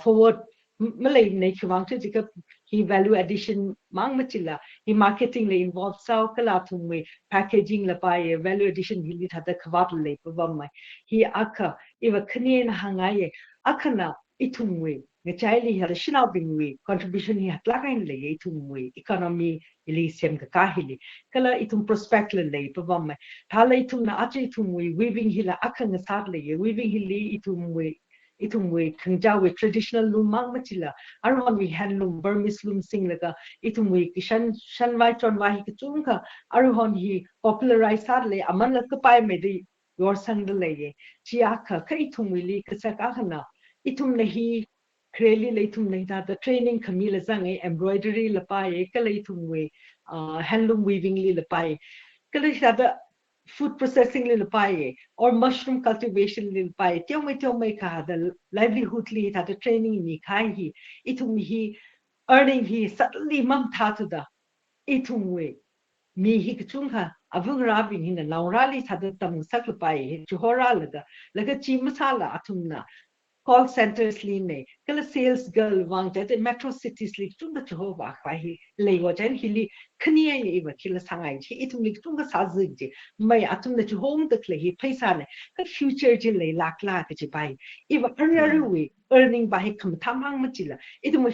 forward malay nei chuang chu ka hi value addition mang machila hi marketing le involve sau kala thum me packaging la pai value addition hi thada khwat le pa mai hi aka iwa khne na hangai akana ithum we ngachai li ha shinau bing we contribution hi hatla kain le ithum we economy ili semkakali kala ithum prospect le pa mai thala ithum na achi ithum we weaving hi la akanga sat le weaving hi li ithum we itum we khangja we traditional loom mang machila aron we handloom Burmese loom sing laga itum we kishan shanwai chonwai ki chungka aron hi popularize sadle aman la ka pai me di yor sang de le chi akha ka itum we li ka sak akhna itum le hi kreli le itum le da the training kamila zang embroidery la pai ka le itum we handloom weaving li la pai ka le da food processing lil pai or mushroom cultivation lil pai tiao mai ka da livelihood li ta training ni khai hi itum hi earning hi suddenly mam tha tu da itum we mi hi chung ha avung ra bin hin na laura li ta da tam sak pai hi chu hora la ga chi masala atum na call centers li ne kala sales girl wang ta metro cities li chung da chu ba khai hi le go jan hi li khnia ni ba khila sangai chi itum li chung ga sa zi ji mai atum da chu home da kle hi paisa ne ka future ji le lak la ka ji bai iwa another way earning ba hi kam tham hang ma chi la itum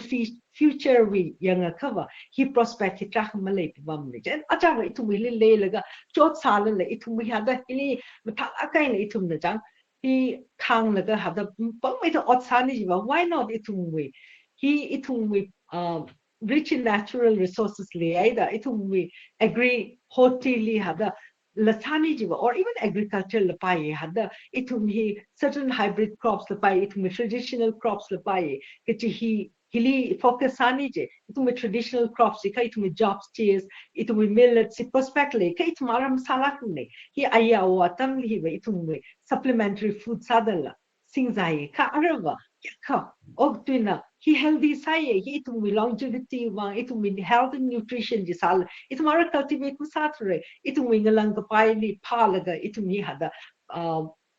future we yang a cover hi prospect hi trak ma le bam le jan acha wa itum li le la ga chot sa le itum hi ha da hi ma tha akai ne itum da jang hi khang la ga ha da pang mai da ot sa ni ji ba why not itum we hi itum we rich in natural resources le ai da itum we agree hoti li ha da lasani jiwa or even agriculture lapai hada itum hi certain hybrid crops lapai itum traditional crops lapai kiti hi hili focus ani je itum traditional crops ka itum jobs cheese itum millet si prospect le ka itum aram salak ne hi aya watam li ba itum supplementary food sadala singzai ka arwa ka og tuina he healthy sai he itum longevity wa itum health and nutrition ji sal itum ara cultivate ku satre itum ngalang kapai ni palaga itum ni hada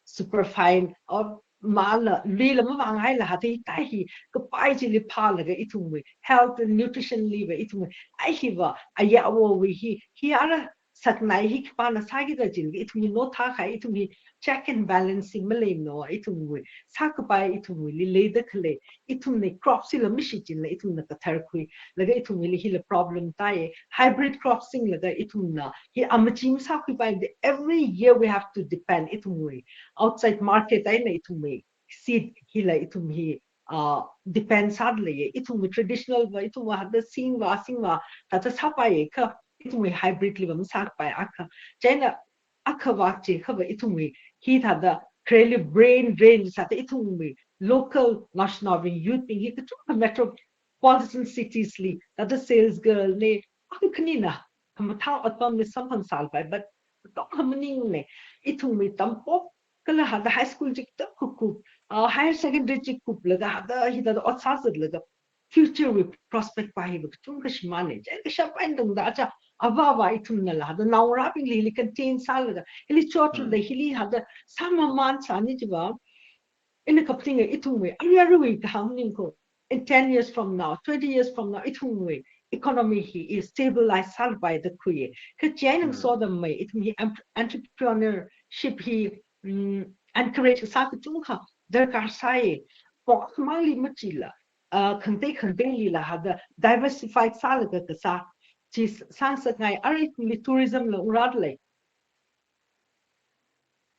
super fine or mala lila ma wangai la hati tai hi kapai ji li palaga itum health and nutrition liver itum ai hi wa aya wo we hi ara saknai hi pa na sagi da jin itum no tha khai itum check and balancing malay no itum sakapai itum li le da khle itum ne crop sila mishi jin la itum na kathar kui laga itum li hi la problem tai hybrid crop sing laga itum na hi amachim sakupai every year we have to depend itum outside market ai na itum seed hi la itum hi depend sadly itum traditional va itum hada sing wa tata sapai ka itum hybrid li vam sakai aka china aka wa che khaba itum hi hada create brain drain sata itum local national youth being here to metropolitan cities li that the sales girl ne kanina kamatao atom ni sampang salpai but dong hamaning ne itung mi tampo kala hada high school jik ta kuku higher secondary jik kup laga hada hida otsasad laga future with prospect pa hi chung ka shimane ja ka shapain dong da acha ava itung na la hada now rapping li contain salaga ili chotu da hili hada sama man sani jiba in a couple of itungwe ariarui hamninko in 10 years from now 20 years from now itungwe economy he is stabilized sal by the kuye ka jainam saw them may it me entrepreneurship he encourage sa ku chungkha darkar sai po mali machila khante li la hada diversified salaga ka sa chi sang sa ngai ari tourism la uradle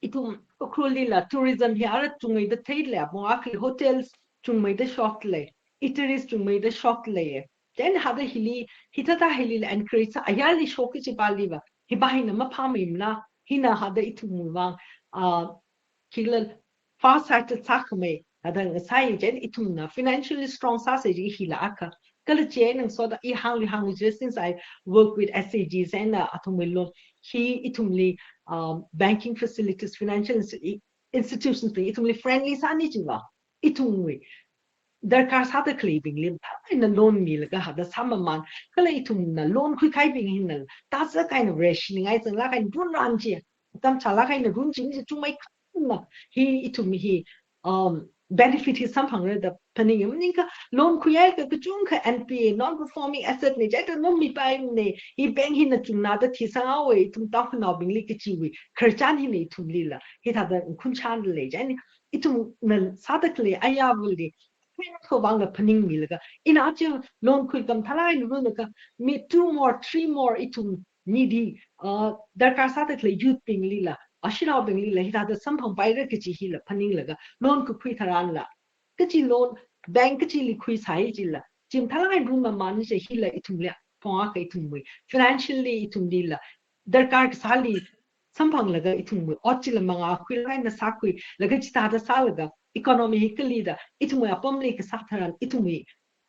itum okrulila tourism here chungmeida thaile moakli hotels chungmeida shotle eateries chungmeida shotle then hada hili hitata hili encourage ayali shoki chipaliva hibahina maphamimna hina hada itumuwa hilal fast sighted sakme hada ngasai jen itumna financially strong sausage hila aka kala chen so da I hang just since I work with SAGs and atumillo he itumli banking facilities, financial institutions, itumli friendly sani jiwa, itumwi. Darkar sada klebing lim in a loan meal hada samaman kala itumna loan quick hiving hinal that's the kind of rationing I think like I don't run here tam chala kind of run jing to my he itumi he benefit is something the penning ninka loan kuya ka chungka NPA non performing asset ni jata no mi pai ne he bang hin na chungna da thi sang awe tum ta khna bingli ki chi wi kharchan hi ne tum lila he ta da khun chan le jani itum na sadakle ayavuli ko wanga penning milga in achu loan kui kam thalai nu ka me 2 more 3 more itum nidi darkar sadakle youth bingli la ashina bingli la hita da sampang paira ki chi hi la paning laga loan ku phui tharan la ka chi loan bank ka chi li khui sai ji la chim thalai room ma man je hi la itum la pwa ka itum wi financially itum di la darkar ka sali sampang laga itum wi ochil manga khui lai na sa khui laga chi ta da sa laga economically da itum wi apam le ka sa tharan itum wi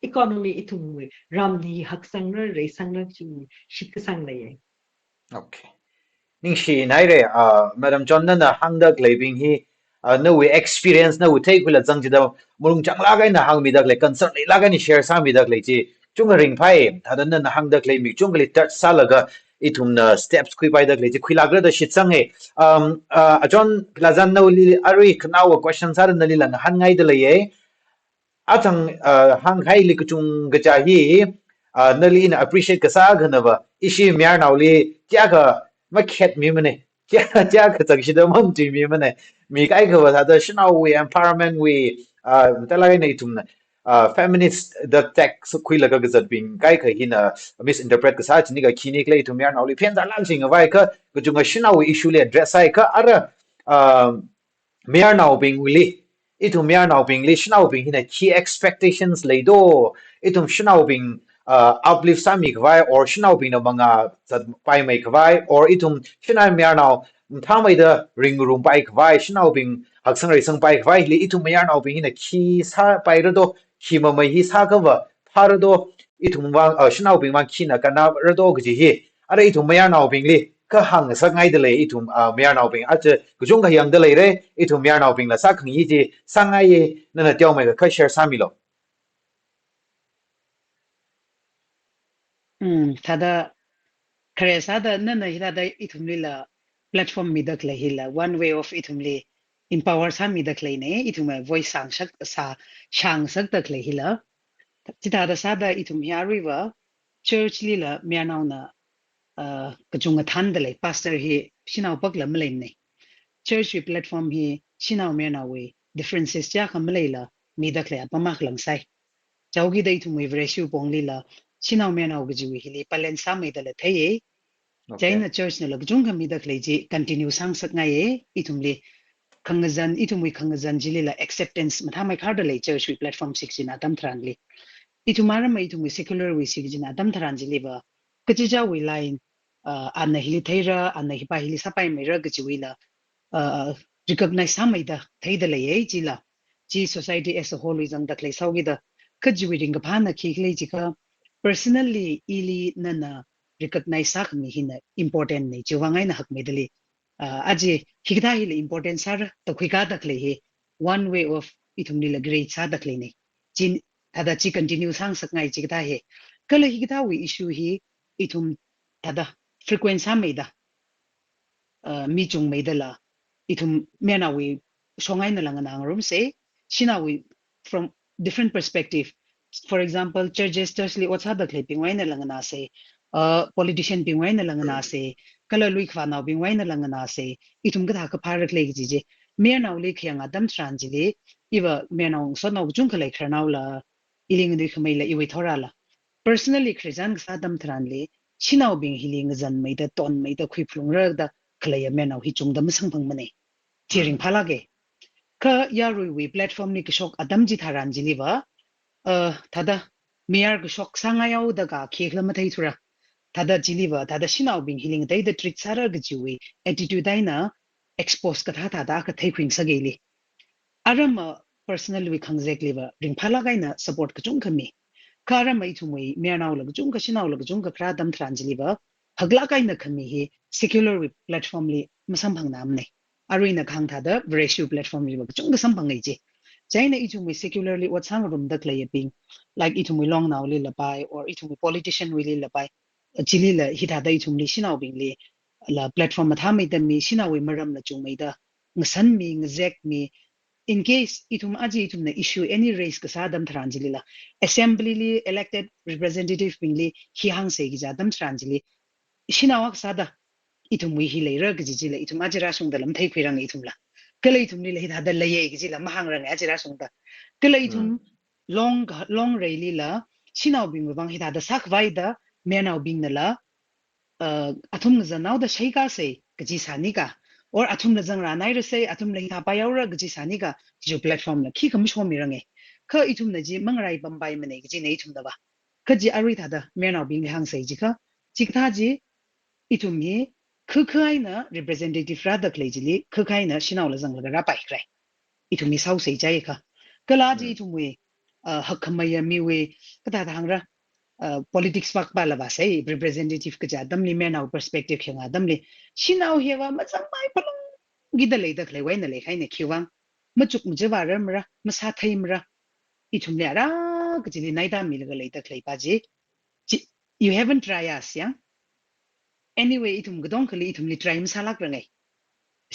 economy itum wi ramdi hak sang ra re sang ra chi shik sang la ye Okay. Ning shi nai re Madam John na hang da glebing hi no we experience no we take wila zang ji da mulung chang la gai na hang mi da le concern la gai ni share sa mi da le ji chung ring phai ta da na hang da gle mi chung le touch sa la ga itum na steps kui pai da le ji kui la gra da shit sang he John la zan no li ari kana question sa na li la na han ngai da le ye a chang hang hai li ku chung ga cha hi na li na appreciate ka sa ga na ba ishi myar naw li kya ga mà khét mi mà này cha cha cái tập sĩ đó mong tùy mi mà này mi cái cái vật đó Shanao we empowerment we ta lại này tụm này feminist the tech quy là cái giật bình cái hin misinterpret cái sao chỉ cái khi này cái tụm nào li phiền đã làm gì cái cái chung cái Shanao issue le address ai cái ara mere nào bình li itum mere nào bình li Shanao bình hin key expectations lấy do itum Shanao bình uplift sami kwai or shinau ping na manga zat pai mai kwai or itum shinai mer now tha mai da ring room pai kwai shinau ping haksang rai sang pai kwai li itum mer now ping na ki sa pai ro do ki ma mai hi sa ka wa pha ro do itum wang shinau ping wang ki na kana ro do gi hi ara itum mer now ping li ka hang sa ngai de le itum mer now ping a che ku jung ka yang de le re itum mer now ping la sa khang yi ji sang ngai ye na na tiao mai ka share sami lo Tada kare sada nana hida itumli platform midak la hila one way of itumli empower sa midak la ne ituma voice shang sak tak la hila tita da sada itum river church lila mianau na kachunga thandale pastor hi shinau pak la mlai ne church platform hi shinau mianau we differences ja kamlai la midak la pamak lang sai chaugi da itum we vreshu pongli la shinau mianau gji hili palen sa mai da la thaye Jaina church na lagjung kami dak leji continue sang sak ngai itumli khangazan itumwi khangazan jilila acceptance hakmeikharda le church platform 16 adam thranli itumara mai itumwi secular we sigina adam thranjili ba kachija we line anna hili theira anna hipa hili sapai mera gchiwila recognize samaida theida le jila ji society as a whole is dak le sawida kajwi ring phana khigle jika personally ili nana recognize sak mi hina important ne chiwangai na hak medali aje higda hile important sar to khika dakle he one way of itumni la great sa dakle ne chin tada chi continue sang sak ngai chigda he kala higda we issue hi itum tada frequency meida mi chung meidala itum mena we songai na lang na room say shina we from different perspective for example churches li what's other clipping why na lang na say politician ping why na lang na say kala lui khwa na ping why na lang na say itum ga ka parak le ji je me na le khyang adam tranjili iwa me na so na jung khala khana la iling de khmai la iwi thora la personally khrizan sa adam tranli chinau bing healing zan mai da ton mai da khui phlung ra da khlaya me na hi chung da masang phang mane tiring phalage ka yarui we platform ni kishok adam ji tharan ji liwa tada mear kishok sanga yaw da ga khekla ma thai thura tada jiliwa tada shinau bing healing dai da trick sara ga jiwi attitude dai na expose ka tha da ka thai khwing sageli aram personally we khangzek liwa ring phala gai na support ka chung khami kara mai thumai meanau lag chung ka shinau lag chung ka kra dam thranjiliwa hagla kai na khami hi secular we platform li masam phang nam ne arina khang tha da ratio platform li chung ka sam phang ngai je jaina ichumai secularly what sang room dak lay ping like ichumai long now li la pai or ichumai politician we li la pai chili la hita da ichum li shinau bing li la platform tha mai da mi shinau we maram la chung mai da ngasan mi ngzek mi in case itum aji itum na issue any race ka sadam thranjili la assembly li elected representative bingli hi hang se gi jadam thranjili shinawak sada itum wi hi leira gi ji la itum aji ra sung dalam thai khirang itum la kala itum li la hi da la ye gi ji la mahang rang aji ra sung da kala itum long rally la shinaw bing bang hi da sak vai da menaw bing na la athum zanau da shaika se gi sani ka or athum la jang ra nai ra se athum la hi pa yaw ra gi sani ka ju platform la ki kam shom mi range ka itum na ji mangrai bambai mane gi ne itum da ba ka ji ari da da menaw bing hang se ji ka ji ka ji itum ye khkhai na representative ra da klei ji li khkhai na shinaw la jang la ra pai krai itum mi sau se jai ka kala ji itum we hakmaya mi we ka da hang ra politics pak bala ba sai representative ka jadam li men our perspective khang adam li shinau hewa ma chang mai palong gida le dak le wai na le khai ne khiwang ma chuk mu je waram ra ma sa thaim ra ichum le ara ka ji nai da mi le le dak le pa ji you haven't try us yeah anyway itum gdong khali itum li try msalak ra ngai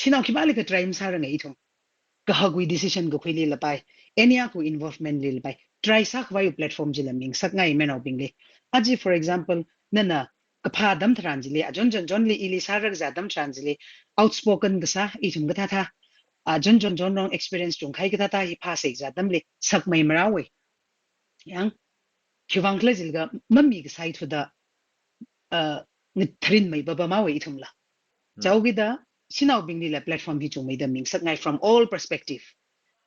shinau ki bali ka try msara ngai itum ka hagui decision go khili la pai enia ko involvement lil pai try sak vai platform jila ming sak ngai men of bingle aji for example nana kapha dam tranjili ajon jon li ili sarak za dam tranjili outspoken gasa ichum ga tha jon rong experience chung khai ga tha hi pha se za dam li sak mai marawe yang khiwang khle jilga mammi ga sai thuda ni thrin mai baba mawe ithum la chawgi da sinau bingli la platform hi chung mai da ming sak ngai from all perspective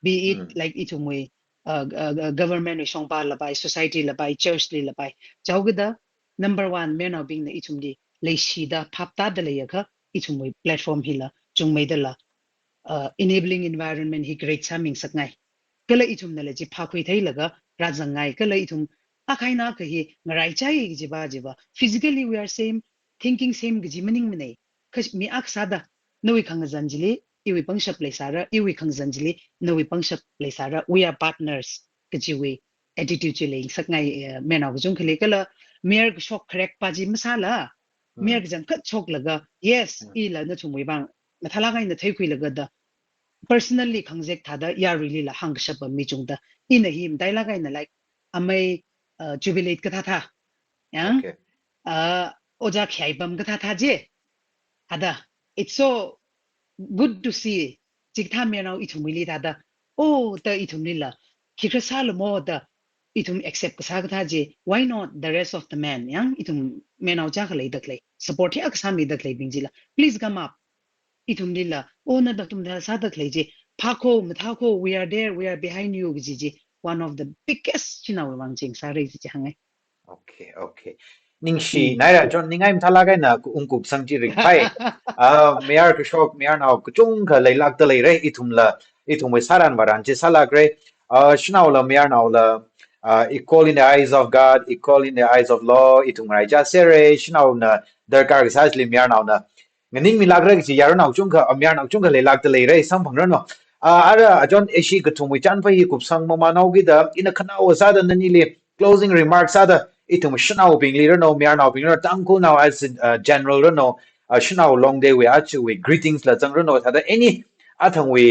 be it like itumwe government wi shongpa la pai society la pai church li la pai chawgda number 1 men of being the itumdi leishida phapta da layaka itumwi platform hila chungmeida la enabling environment hi great saming sakngai kala itum na le ji phakhui thailaga rajangai kala itum akhaina ka hi ngarai chai ji ba physically we are same thinking same gi meaning mene khash mi aksada noi khang zanjili iwi pangshap lesara iwi khang zanjili noi pangshap lesara we are partners kji we attitude chile sakngai mena gujung khale kala mer shok crack paji masala mer jang khat chok laga yes ila na chumui bang mathala ga na thai khui laga da personally khangjek thada ya really la hangshap mi chungda in a him dialogue in like amai jubilate ka tha yang oja khyai bam ka tha je ada it's so good to see jikha me now itumili thada oh the itumila kikrasal mo the itum accept ka tha je why not the rest of the men yang itum me now ja khalai daklai support ya ka sami daklai bingjila please come up itumlila ona da tumda sadak leje phako mthako we are there we are behind you giji one of the biggest chinaw wangjing sare ji hangai okay ningshi naira jon ningai mthalaga na ungkup sangji ring pai mear ke shok mear naw kuchung kha leilak ta leire ithumwe saran waran je salagre shnaw la mear naw la equal in the eyes of God, equal in the eyes of law, itungai ja sere shnaw na darkar exactly mear naw na nganing mi lagra ji yar naw chung kha amyar naw chung kha leilak ta leire sam phangran no ara ajon eshi ka thumwi chan pai kup sang mama naw gi da ina khana wa sa da nani le closing remarks ada itum shnaw bingli no mear naw bingli tangku now as general no shnaw long day we achu we greetings la chang no thada any athang we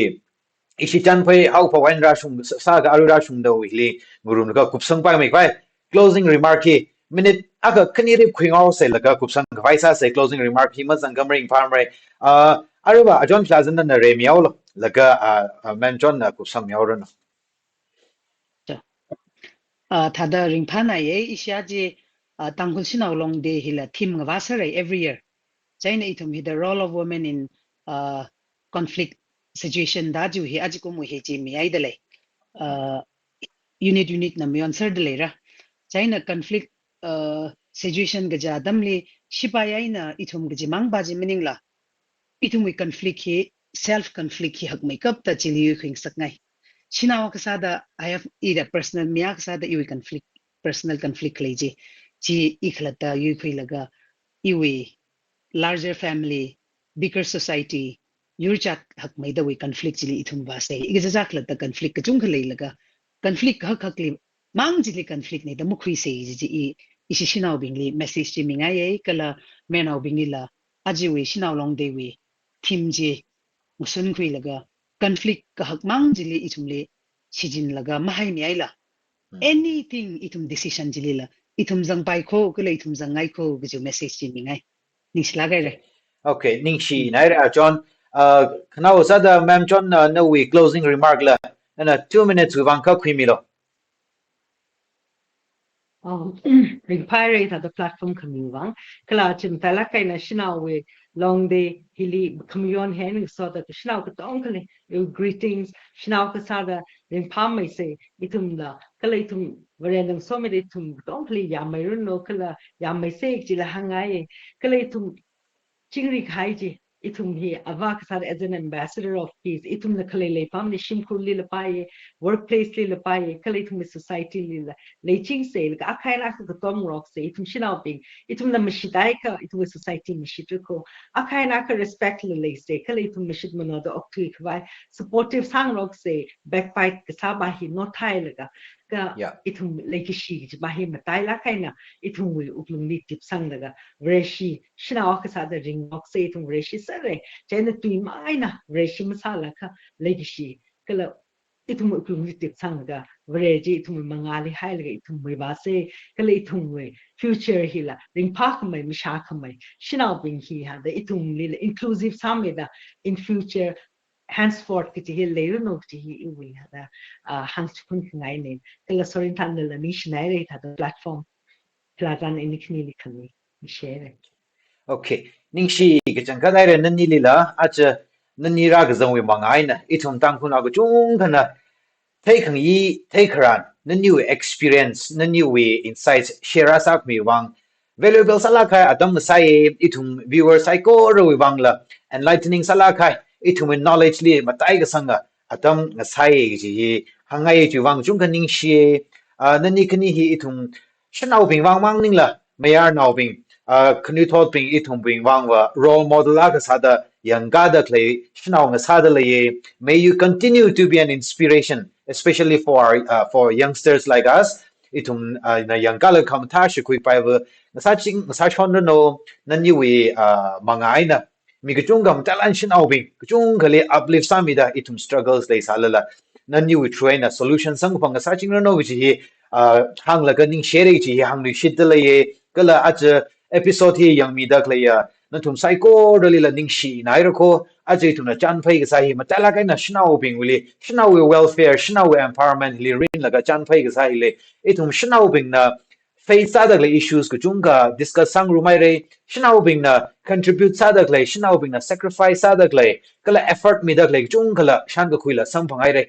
ishi chan pai how for when ra shung sa ga aru ra shung do we le gurum ka kup sang pai mai pai closing remark ki minute aga kaniri khwingaw se laga kup sang vai sa se closing remark hi ma sang gamring farm right aruba ajon plazan na re miaw laga mention na kup sang miaw no thada ringphana ye isyaji tanghul sinaw long de hila thim ngwa sare every year chaina itum hi the role of women in conflict situation da ju hi aji ko mu he ji mi aidale unit na mi answer de lera chaina conflict situation ga jadamli shipayaina itum ga jimang baji meaning la itum we conflict hi self conflict hi hak makeup ta chili khing sakngai Shinawa kasada I have either personal miya kasada iwi conflict personal conflict leji chi ikhlata yu khilaga iwi larger family bigger society yurchat hak maida we conflict chili ithum ba sei igazak lata conflict chung khlei laga conflict hak hakli mang jili conflict ne da mukhui sei ji isi shinaw bingli message ji minga ye kala menaw bingli la aji we shinaw long day we thim ji musun khui laga conflict ka hak mang jili itumle sijin laga mahai mi aila anything itum decision jili la itum jang pai kho kala itum jang ngai kho gi message ji mingai nis lagai re okay ningshi naira john khana sa da ma'am john no we closing remark la na 2 minutes we wang ka khwimi lo Require the platform coming kala chim tala kai na shina we long day hili communion hen so that shina ka onkle greetings shina ka sada rin pam mai say itum la kala itum random so many itum onkle ya mai no kala ya mai say jila hangai kala itum chingri khai ji itum hi avak sar as an ambassador of peace itum la kale le pam ni shim kulli la paye workplace li la paye kale itum society li la le ching se la akai la ka tom rock se itum shinau bing itum la mishidai ka itum society mishitu akai na ka respect le se kale itum mishid mano da okti kwai supportive sang rock se backbite ka sabahi no thai la ka itum le ki shi ji bahi matai la kai na itum we uplung ni tip sang daga reshi shinau ka sa da ring rock se itum reshi sare chena tui mai na reshi masala ka le ki shi kala itum uplung ni tip sang daga reji itum mangali hai la itum we ba se kala itum we future hila ring pa ka mai misha ka mai shinau bing hi ha da itum li inclusive sameda in future henceforth kiti hi later no kiti hi will hada hangs kun ngai ne kala sorin tan la ni shnai re ta platform platan in kni kani share okay ningshi ge chang ka dai re nani lila acha nani ra ga zang we mangai na itum tang kuna ga chung kana take the new experience, the new way insights, share us up me wang. Valuable salakai atom sai itum viewer psycho ro wang la enlightening salakai itum knowledge li matai ga sanga atom sai ji hangai ju wang jung kan ning shi nani kani hi itum shanao bing wang wang ning la mayar nao bing kanu thot bing itum bing wang wa role model la ka sada yang ga da clay shanao nga sada le may you continue to be an inspiration especially for youngsters like us itum na yang ga la kam ta shi kui pai wa sa chon no nan yu we mangai na mi ka chung gam talan shanao bing chung khale uplift samida itum struggles le salala nan yu we train a solution sang pang sa ching no which hi hang la ka ning share chi hang ni shit le ye kala ach episode hi yang mi da kle ya na tum psycho really la ning shi na ro ko ajay tum na chan phai ka sai ma tala kai na shnau bing wili shnau welfare shnau empowerment li rin la ka chan phai ka sai le itum shnau bing na face sada le issues ko chunga discuss sang rumai re shnau bing na contribute sada le shnau bing na sacrifice sada le kala effort mi da le chung kala shan ka khuila sam phangai re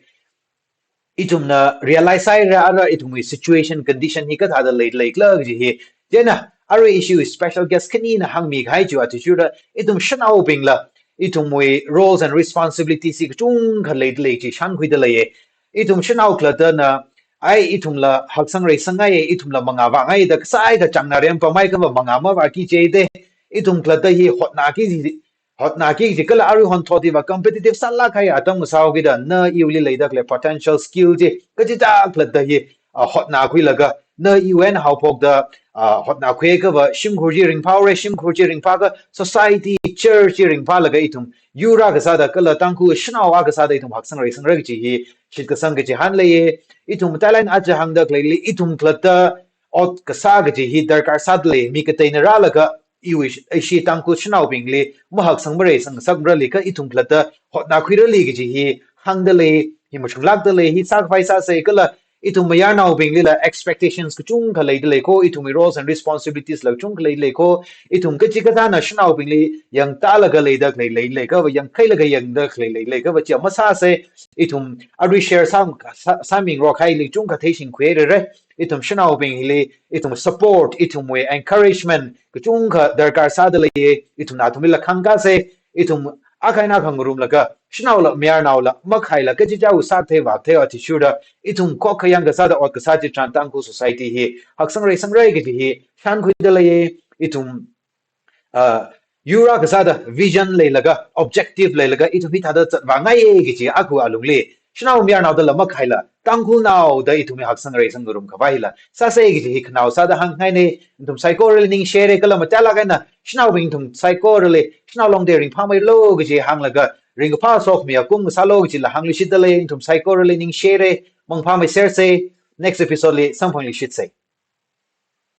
itum na realize ai ra ara itum situation condition hi ka thada le kla ji hi jena ara issue special guest kani na hang mi gai ju attitude itum shanau bing la itum roles and responsibilities si chung kha le ji shan khui de le itum shanau kla da na ai itum la hak sang re sangai itum la manga wa ngai da sai ka chang na rem pa mai ka manga ma wa ki che de itum kla da hi hot na ki ji kala aru hon thoti wa competitive sala khai atam sao gi da na iuli le da potential skill ji ka ji ta kla da hi hot na khui laga na UN how pok da hot na khui ka wa shim khu ji ring power shim khu ji ring pa ka society church ji ring pa laga itum yura ka sa da kala tang khu shnaw wa ka sa da itum hak sang re ji hi shit ka sang ji han le ye itum talent a ja hang da kle itum kla da ot ka sa ga ji hi dar kar sad le mi ka te na ra laga iwish shi tangku shnau bingli mahak sangbare sang sagrali ka itum plata hotna khirali gi hi hangdale hi mushulak dale hi sak faisa se kala itum mayana bingli la expectations ku chung khalai dale ko itum roles and responsibilities la chung khalai le ko itum ka chikata na shnau bingli yang tala ga le da le ka yang khaila ga yang da le ka cha masa se itum ari share saming ro khai le chung ka theising khwere re itum shnau bingli itum support itum we encouragement chung ka darkar sadale itum na thumila khanga se itum akaina khangrum laka shnau la miar naw la makhai la ka ji jau sa the wa the ati shura itum ko khayang ga sada ot ka sa ji trantang ku society hi hak sang rai ge hi shan khu de le itum yura ka sada vision le laga objective le laga itum hi thada chat wa ngai ge ji aku alung le shnau miar naw da la makhai la tangkul naw da itumi hak sang rai sang rum khabai la sa se ge hi khnaw sa da hang ngai ne tum psycho ning share kala ma tala ga na shnau bing tum psycho le shnau long de ring pha mai lo ge ji hang laga ring pha sok mi akum sa lo ge la hang li shit le tum psycho ning share mong pha mai share se next episode le sam phang li shit se